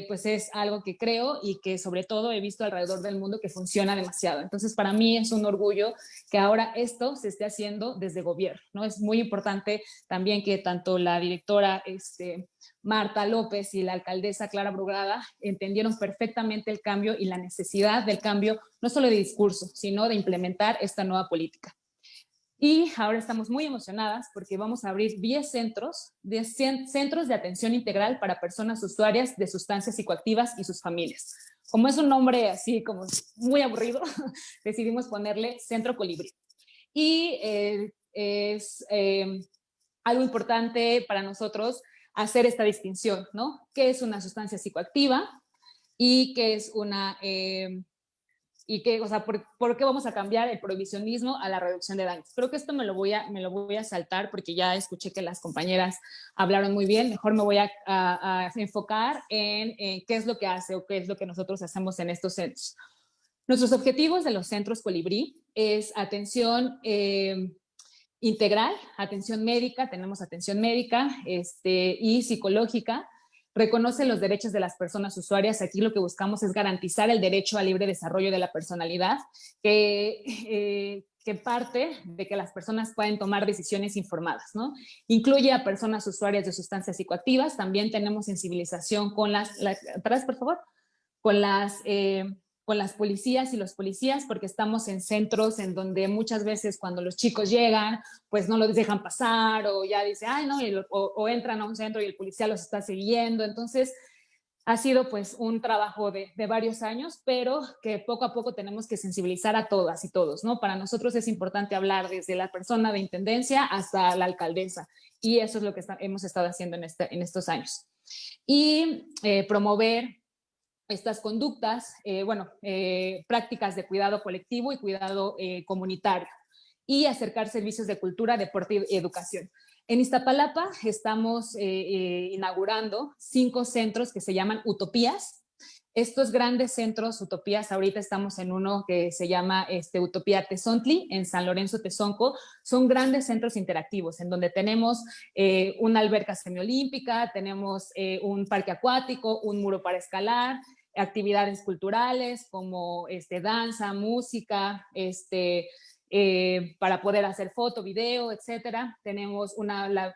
pues es algo que creo y que sobre todo he visto alrededor del mundo que funciona demasiado. Entonces para mí es un orgullo que ahora esto se esté haciendo desde gobierno, ¿no? Es muy importante también que tanto la directora Marta López y la alcaldesa Clara Brugada entendieron perfectamente el cambio y la necesidad del cambio, no solo de discurso, sino de implementar esta nueva política. Y ahora estamos muy emocionadas porque vamos a abrir 10 centros de atención integral para personas usuarias de sustancias psicoactivas y sus familias. Como es un nombre así como muy aburrido, decidimos ponerle Centro Colibrí. Y es algo importante para nosotros hacer esta distinción, ¿no? ¿Qué es una sustancia psicoactiva y qué es una... y que, o sea, ¿por qué vamos a cambiar el prohibicionismo a la reducción de daños? Creo que esto me lo voy a saltar porque ya escuché que las compañeras hablaron muy bien. Mejor me voy a enfocar en qué es lo que hace o qué es lo que nosotros hacemos en estos centros. Nuestros objetivos de los centros Colibrí es atención integral, atención médica, tenemos atención médica y psicológica. Reconoce los derechos de las personas usuarias. Aquí lo que buscamos es garantizar el derecho al libre desarrollo de la personalidad, que parte de que las personas pueden tomar decisiones informadas, ¿no? Incluye a personas usuarias de sustancias psicoactivas. También tenemos sensibilización con atrás, por favor, con las policías y los policías, porque estamos en centros en donde muchas veces cuando los chicos llegan, pues no los dejan pasar, o ya dice, ay, no, o entran a un centro y el policía los está siguiendo. Entonces, ha sido pues un trabajo de varios años, pero que poco a poco tenemos que sensibilizar a todas y todos, ¿no? Para nosotros es importante hablar desde la persona de intendencia hasta la alcaldesa, y eso es lo que hemos estado haciendo en estos años. Y promover estas conductas, prácticas de cuidado colectivo y cuidado comunitario, y acercar servicios de cultura, deporte y educación. En Iztapalapa estamos inaugurando 5 centros que se llaman Utopías. Estos grandes centros, Utopías, ahorita estamos en uno que se llama Utopía Tezontli, en San Lorenzo, Tezonco. Son grandes centros interactivos en donde tenemos una alberca semiolímpica, tenemos un parque acuático, un muro para escalar, actividades culturales como danza, música, para poder hacer foto, video, etcétera. Tenemos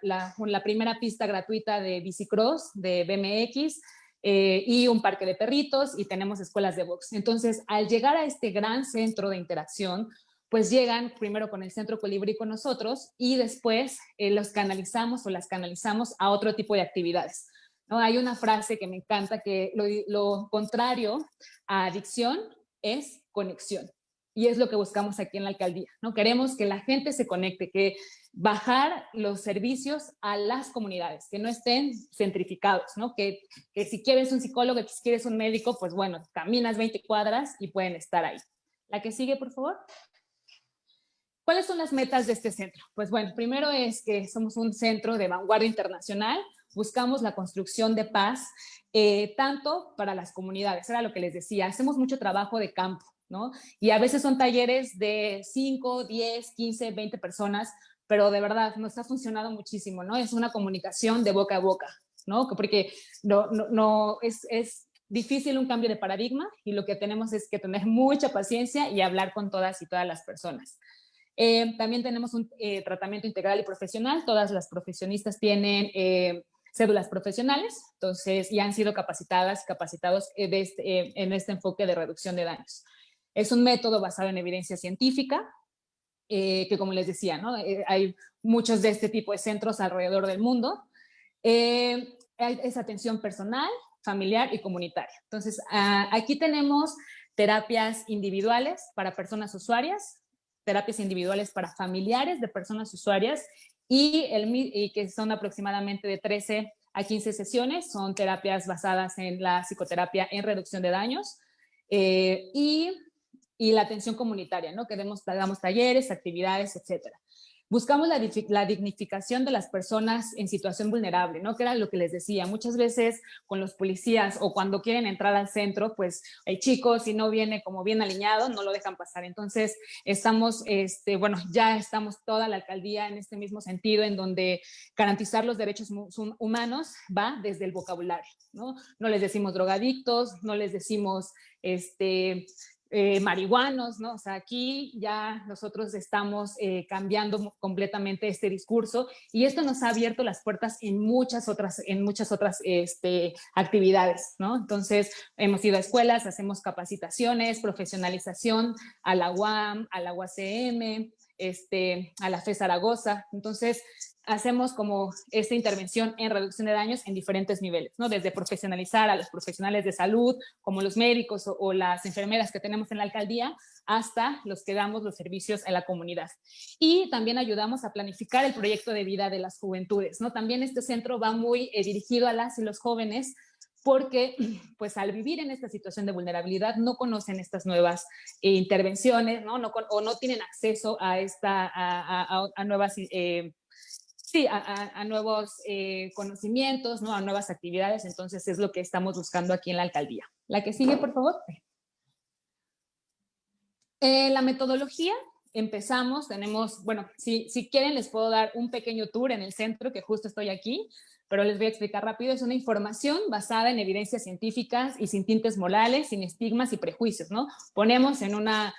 la primera pista gratuita de bicicross, de BMX, y un parque de perritos, y tenemos escuelas de box. Entonces, al llegar a este gran centro de interacción, pues llegan primero con el Centro Colibrí con nosotros, y después los canalizamos o las canalizamos a otro tipo de actividades, ¿no? Hay una frase que me encanta, que lo contrario a adicción es conexión. Y es lo que buscamos aquí en la alcaldía, ¿no? Queremos que la gente se conecte, que bajar los servicios a las comunidades, que no estén centrificados, ¿no? Que si quieres un psicólogo, que si quieres un médico, pues bueno, caminas 20 cuadras y pueden estar ahí. La que sigue, por favor. ¿Cuáles son las metas de este centro? Pues bueno, primero es que somos un centro de vanguardia internacional. Buscamos la construcción de paz, tanto para las comunidades, era lo que les decía, hacemos mucho trabajo de campo, ¿no? Y a veces son talleres de 5, 10, 15, 20 personas, pero de verdad nos ha funcionado muchísimo, ¿no? Es una comunicación de boca a boca, ¿no? Porque es difícil un cambio de paradigma, y lo que tenemos es que tener mucha paciencia y hablar con todas y todas las personas. También tenemos un tratamiento integral y profesional. Todas las profesionistas tienen cédulas profesionales, entonces ya han sido capacitados en este enfoque de reducción de daños. Es un método basado en evidencia científica, que como les decía, ¿no? Hay muchos de este tipo de centros alrededor del mundo. Es atención personal, familiar y comunitaria. Entonces, aquí tenemos terapias individuales para personas usuarias, terapias individuales para familiares de personas usuarias, y que son aproximadamente de 13 a 15 sesiones. Son terapias basadas en la psicoterapia en reducción de daños, y la atención comunitaria, ¿no? Que damos talleres, actividades, etcétera. Buscamos la dignificación de las personas en situación vulnerable, ¿no? Que era lo que les decía. Muchas veces con los policías, o cuando quieren entrar al centro, pues el chico, si no viene como bien alineado, no lo dejan pasar. Entonces, ya estamos toda la alcaldía en este mismo sentido, en donde garantizar los derechos humanos va desde el vocabulario, ¿no? No les decimos drogadictos, no les decimos marihuanos, ¿no? O sea, aquí ya nosotros estamos cambiando completamente este discurso, y esto nos ha abierto las puertas en muchas otras actividades, ¿no? Entonces, hemos ido a escuelas, hacemos capacitaciones, profesionalización a la UAM, a la UACM, a la FE Zaragoza. Entonces, hacemos como esta intervención en reducción de daños en diferentes niveles, ¿no? Desde profesionalizar a los profesionales de salud, como los médicos o las enfermeras que tenemos en la alcaldía, hasta los que damos los servicios a la comunidad. Y también ayudamos a planificar el proyecto de vida de las juventudes, ¿no? También este centro va muy dirigido a las y los jóvenes, porque pues al vivir en esta situación de vulnerabilidad no conocen estas nuevas intervenciones, ¿no? O no tienen acceso a nuevas a nuevos conocimientos, ¿no? A nuevas actividades. Entonces es lo que estamos buscando aquí en la alcaldía. La que sigue, por favor. La metodología, empezamos, tenemos, bueno, si quieren les puedo dar un pequeño tour en el centro, que justo estoy aquí, pero les voy a explicar rápido. Es una información basada en evidencias científicas y sin tintes morales, sin estigmas y prejuicios, ¿no? Ponemos en una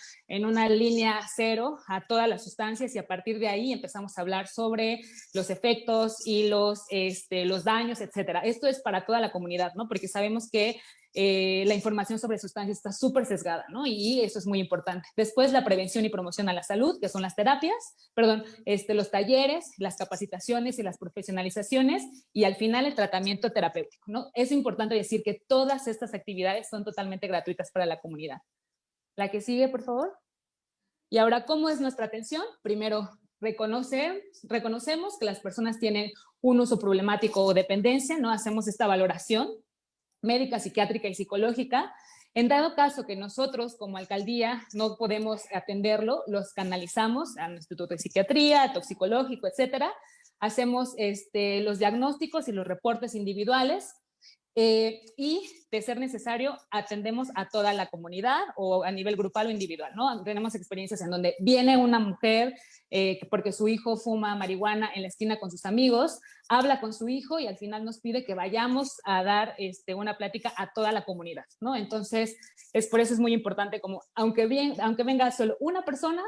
línea cero a todas las sustancias y a partir de ahí empezamos a hablar sobre los efectos y los daños, etcétera. Esto es para toda la comunidad, ¿no? Porque sabemos que la información sobre sustancias está súper sesgada, ¿no? Y eso es muy importante. Después, la prevención y promoción a la salud, que son las terapias, los talleres, las capacitaciones y las profesionalizaciones, y al final el tratamiento terapéutico, ¿no? Es importante decir que todas estas actividades son totalmente gratuitas para la comunidad. La que sigue, por favor. Y ahora, ¿cómo es nuestra atención? Primero, reconocemos que las personas tienen un uso problemático o dependencia, ¿no? Hacemos esta valoración médica, psiquiátrica y psicológica. En dado caso que nosotros como alcaldía no podemos atenderlo, los canalizamos al Instituto de Psiquiatría, Toxicológico, etcétera. Hacemos los diagnósticos y los reportes individuales y, de ser necesario, atendemos a toda la comunidad o a nivel grupal o individual, ¿no? Tenemos experiencias en donde viene una mujer porque su hijo fuma marihuana en la esquina con sus amigos, habla con su hijo y al final nos pide que vayamos a dar una plática a toda la comunidad, ¿no? Entonces, por eso es muy importante, como aunque venga solo una persona,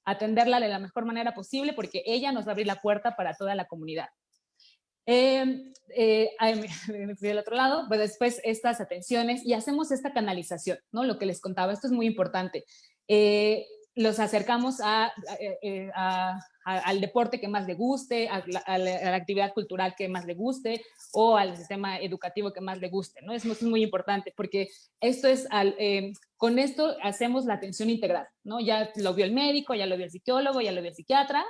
atenderla de la mejor manera posible porque ella nos va a abrir la puerta para toda la comunidad. Me fui del otro lado, pues después estas atenciones y hacemos esta canalización, ¿no? Lo que les contaba, esto es muy importante. Los acercamos al deporte que más le guste, a la actividad cultural que más le guste o al sistema educativo que más le guste, ¿no? Eso es muy importante porque con esto hacemos la atención integral, ¿no? Ya lo vio el médico, ya lo vio el psicólogo, ya lo vio el psiquiatra,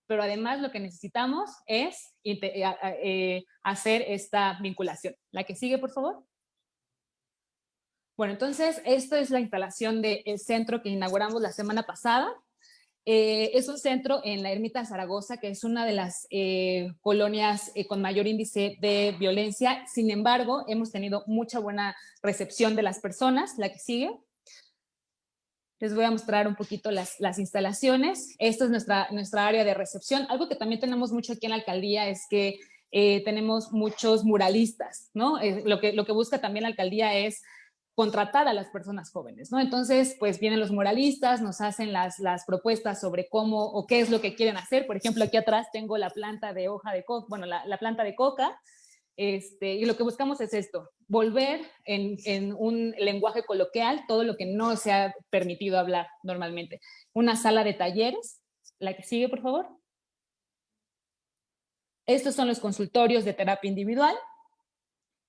pero además lo que necesitamos es hacer esta vinculación. La que sigue, por favor. Bueno, entonces, esto es la instalación del centro que inauguramos la semana pasada. Es un centro en la Ermita Zaragoza, que es una de las colonias con mayor índice de violencia. Sin embargo, hemos tenido mucha buena recepción de las personas. La que sigue. Les voy a mostrar un poquito las instalaciones. Esta es nuestra área de recepción. Algo que también tenemos mucho aquí en la alcaldía es que tenemos muchos muralistas, ¿no? Lo que busca también la alcaldía es contratar a las personas jóvenes, ¿no? Entonces, pues vienen los muralistas, nos hacen las propuestas sobre cómo o qué es lo que quieren hacer. Por ejemplo, aquí atrás tengo la planta de hoja de coca, bueno, la planta de coca. Y lo que buscamos es esto, volver en un lenguaje coloquial todo lo que no se ha permitido hablar normalmente. Una sala de talleres, la que sigue, por favor. Estos son los consultorios de terapia individual.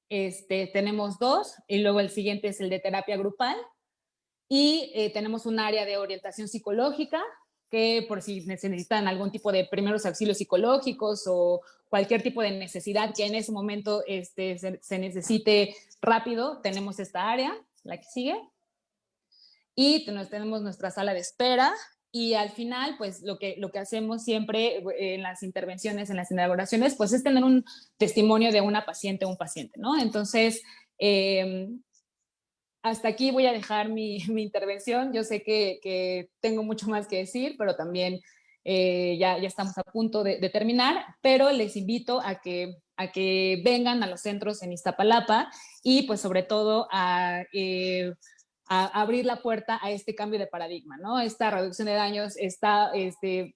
Tenemos 2 y luego el siguiente es el de terapia grupal. Y tenemos un área de orientación psicológica, que por si necesitan algún tipo de primeros auxilios psicológicos o cualquier tipo de necesidad que en ese momento se necesite rápido, tenemos esta área, la que sigue. Y tenemos nuestra sala de espera. Y al final, pues lo que hacemos siempre en las intervenciones, en las inauguraciones, pues es tener un testimonio de una paciente o un paciente, ¿no? Entonces, hasta aquí voy a dejar mi intervención. Yo sé que tengo mucho más que decir, pero también ya estamos a punto de terminar, pero les invito a que vengan a los centros en Iztapalapa y pues sobre todo a abrir la puerta a este cambio de paradigma, ¿no? Esta reducción de daños está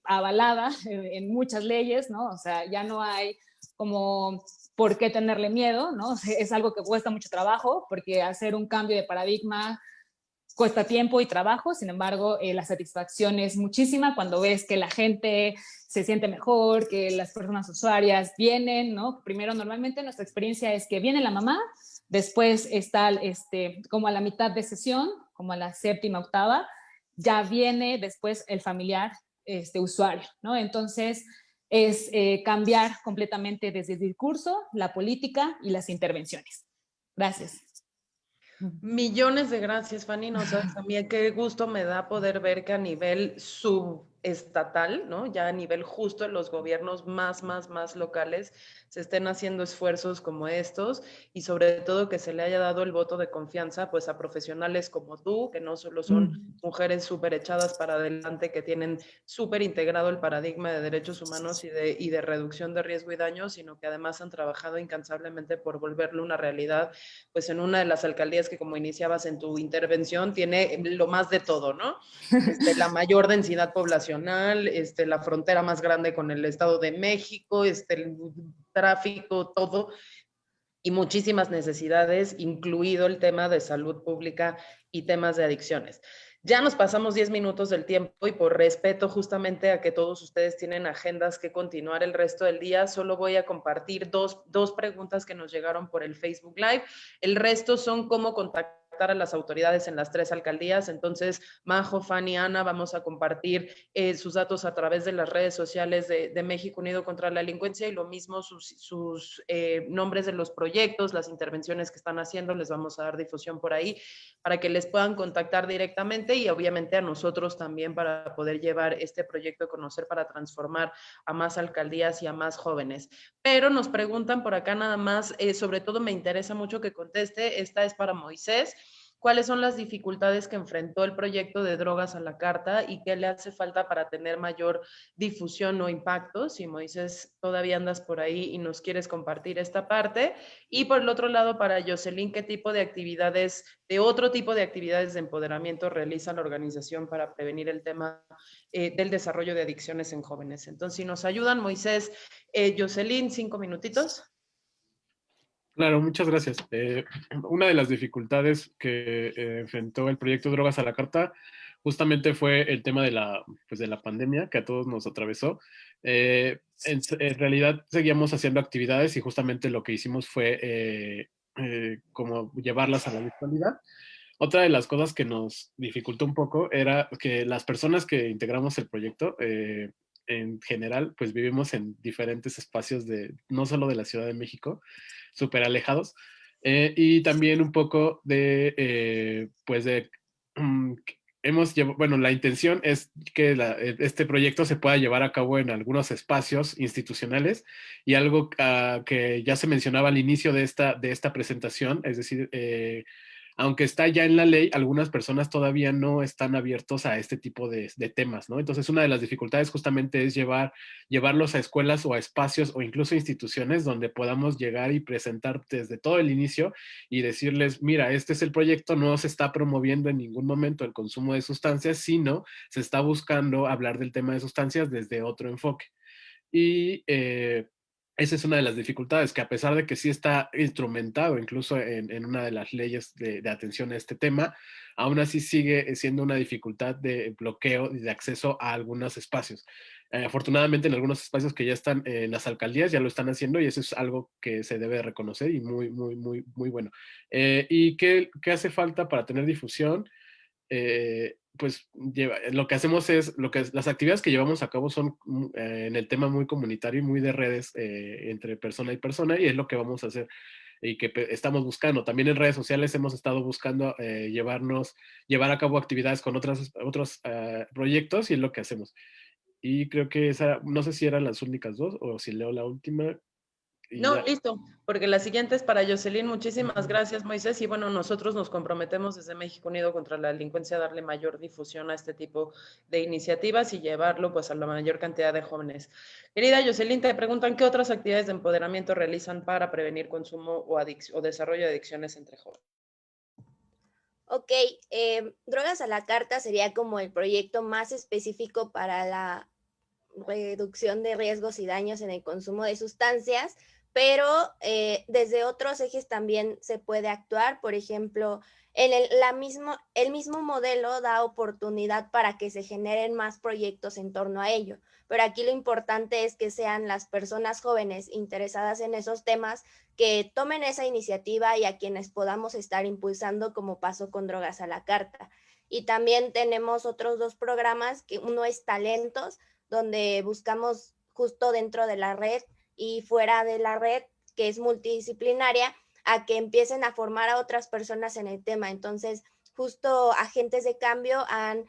avalada en muchas leyes, ¿no? O sea, ya no hay como por qué tenerle miedo, ¿no? Es algo que cuesta mucho trabajo, porque hacer un cambio de paradigma cuesta tiempo y trabajo. Sin embargo, la satisfacción es muchísima cuando ves que la gente se siente mejor, que las personas usuarias vienen, ¿no? Primero, normalmente nuestra experiencia es que viene la mamá, después está como a la mitad de sesión, como a la 7ª, 8ª, ya viene después el familiar usuario, ¿no? Entonces, es cambiar completamente desde el discurso, la política y las intervenciones. Gracias. Millones de gracias, Fanny. No sabes también qué gusto me da poder ver que a nivel estatal, ¿no? Ya a nivel justo en los gobiernos más locales se estén haciendo esfuerzos como estos y sobre todo que se le haya dado el voto de confianza pues a profesionales como tú, que no solo son mujeres súper echadas para adelante, que tienen súper integrado el paradigma de derechos humanos y de reducción de riesgo y daño, sino que además han trabajado incansablemente por volverlo una realidad, pues en una de las alcaldías que, como iniciabas en tu intervención, tiene lo más de todo, ¿no? La mayor densidad poblacional, la frontera más grande con el Estado de México, el tráfico, todo, y muchísimas necesidades, incluido el tema de salud pública y temas de adicciones. Ya nos pasamos 10 minutos del tiempo y por respeto justamente a que todos ustedes tienen agendas que continuar el resto del día, solo voy a compartir dos preguntas que nos llegaron por el Facebook Live. El resto son cómo contactar a las autoridades en las 3 alcaldías. Entonces, Majo, Fanny, Ana, vamos a compartir sus datos a través de las redes sociales de México Unido contra la Delincuencia y lo mismo sus nombres de los proyectos, las intervenciones que están haciendo, les vamos a dar difusión por ahí para que les puedan contactar directamente y obviamente a nosotros también para poder llevar este proyecto de Conocer para Transformar a más alcaldías y a más jóvenes. Pero nos preguntan por acá nada más, sobre todo me interesa mucho que conteste, esta es para Moisés. ¿Cuáles son las dificultades que enfrentó el proyecto de Drogas a la Carta y qué le hace falta para tener mayor difusión o impacto? Si Moisés todavía andas por ahí y nos quieres compartir esta parte. Y por el otro lado, para Jocelyn, ¿qué tipo de actividades, de otro tipo de actividades de empoderamiento realiza la organización para prevenir el tema del desarrollo de adicciones en jóvenes? Entonces, si nos ayudan, Moisés, Jocelyn, 5 minutitos. Claro, muchas gracias. Una de las dificultades que enfrentó el proyecto Drogas a la Carta justamente fue el tema pues de la pandemia que a todos nos atravesó. En realidad seguíamos haciendo actividades y justamente lo que hicimos fue como llevarlas a la virtualidad. Otra de las cosas que nos dificultó un poco era que las personas que integramos el proyecto, en general, pues vivimos en diferentes espacios no solo de la Ciudad de México, súper alejados, y también un poco pues bueno, la intención es que este proyecto se pueda llevar a cabo en algunos espacios institucionales y algo que ya se mencionaba al inicio de esta presentación, es decir, aunque está ya en la ley, algunas personas todavía no están abiertos a este tipo de temas, ¿no? Entonces, una de las dificultades justamente es llevarlos a escuelas o a espacios o incluso instituciones donde podamos llegar y presentar desde todo el inicio y decirles, mira, este es el proyecto, no se está promoviendo en ningún momento el consumo de sustancias, sino se está buscando hablar del tema de sustancias desde otro enfoque. Y esa es una de las dificultades, que a pesar de que sí está instrumentado incluso en una de las leyes de atención a este tema, aún así sigue siendo una dificultad de bloqueo y de acceso a algunos espacios. Afortunadamente en algunos espacios que ya están en las alcaldías ya lo están haciendo y eso es algo que se debe reconocer y muy bueno. ¿Y qué hace falta para tener difusión? Pues lo que hacemos es, las actividades que llevamos a cabo son en el tema muy comunitario y muy de redes entre persona y persona y es lo que vamos a hacer y que estamos buscando. También en redes sociales hemos estado buscando llevar a cabo actividades con otros proyectos y es lo que hacemos. Y creo que no sé si eran las únicas dos o si leo la última. No, listo, porque la siguiente es para Jocelyn. Muchísimas gracias, Moisés. Y bueno, nosotros nos comprometemos desde México Unido contra la Delincuencia a darle mayor difusión a este tipo de iniciativas y llevarlo pues a la mayor cantidad de jóvenes. Querida Jocelyn, te preguntan qué otras actividades de empoderamiento realizan para prevenir consumo o desarrollo de adicciones entre jóvenes. Ok, Drogas a la Carta sería como el proyecto más específico para la reducción de riesgos y daños en el consumo de sustancias, pero desde otros ejes también se puede actuar. Por ejemplo, el mismo modelo da oportunidad para que se generen más proyectos en torno a ello, pero aquí lo importante es que sean las personas jóvenes interesadas en esos temas que tomen esa iniciativa y a quienes podamos estar impulsando, como pasó con Drogas a la Carta. Y también tenemos otros 2 programas, que uno es Talentos, donde buscamos justo dentro de la red y fuera de la red, que es multidisciplinaria, a que empiecen a formar a otras personas en el tema. Entonces, justo agentes de cambio han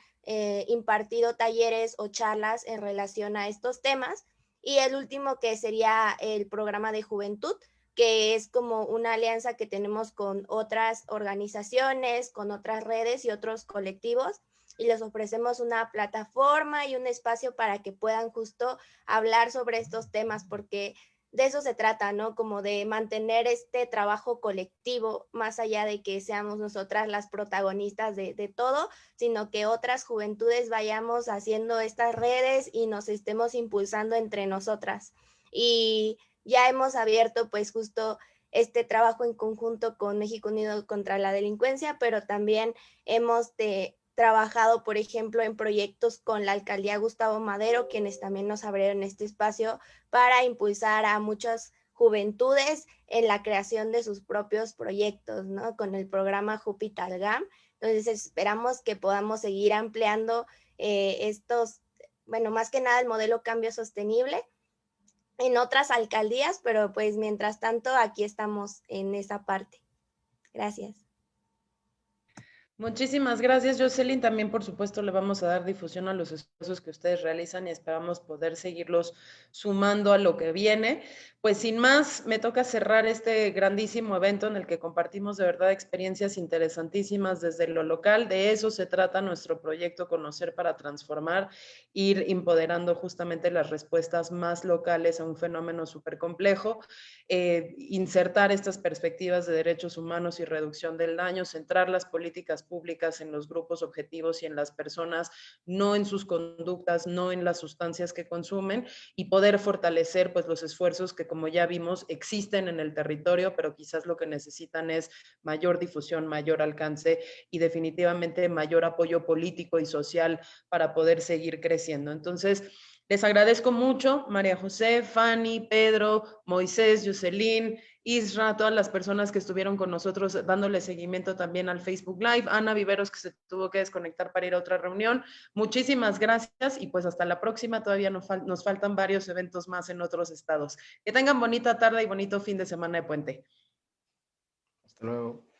impartido talleres o charlas en relación a estos temas. Y el último, que sería el programa de juventud, que es como una alianza que tenemos con otras organizaciones, con otras redes y otros colectivos, y les ofrecemos una plataforma y un espacio para que puedan justo hablar sobre estos temas, porque de eso se trata, ¿no? Como de mantener este trabajo colectivo, más allá de que seamos nosotras las protagonistas de todo, sino que otras juventudes vayamos haciendo estas redes y nos estemos impulsando entre nosotras. Y ya hemos abierto pues justo este trabajo en conjunto con México Unido contra la Delincuencia, pero también hemos trabajado, por ejemplo, en proyectos con la Alcaldía Gustavo Madero, quienes también nos abrieron este espacio para impulsar a muchas juventudes en la creación de sus propios proyectos, ¿no? Con el programa Jupitalgam. Entonces esperamos que podamos seguir ampliando más que nada el modelo Cambio Sostenible en otras alcaldías, pero pues mientras tanto aquí estamos en esa parte. Gracias. Muchísimas gracias, Jocelyn. También, por supuesto, le vamos a dar difusión a los esfuerzos que ustedes realizan y esperamos poder seguirlos sumando a lo que viene. Pues sin más, me toca cerrar este grandísimo evento en el que compartimos de verdad experiencias interesantísimas desde lo local. De eso se trata nuestro proyecto Conocer para Transformar, ir empoderando justamente las respuestas más locales a un fenómeno súper complejo, insertar estas perspectivas de derechos humanos y reducción del daño, centrar las políticas públicas en los grupos objetivos y en las personas, no en sus conductas, no en las sustancias que consumen, y poder fortalecer pues los esfuerzos que, como ya vimos, existen en el territorio, pero quizás lo que necesitan es mayor difusión, mayor alcance y definitivamente mayor apoyo político y social para poder seguir creciendo. Entonces, les agradezco mucho, María José, Fanny, Pedro, Moisés, Jocelyn, Isra, todas las personas que estuvieron con nosotros dándole seguimiento también al Facebook Live, Ana Viveros, que se tuvo que desconectar para ir a otra reunión. Muchísimas gracias y pues hasta la próxima. Todavía nos faltan varios eventos más en otros estados. Que tengan bonita tarde y bonito fin de semana de puente. Hasta luego.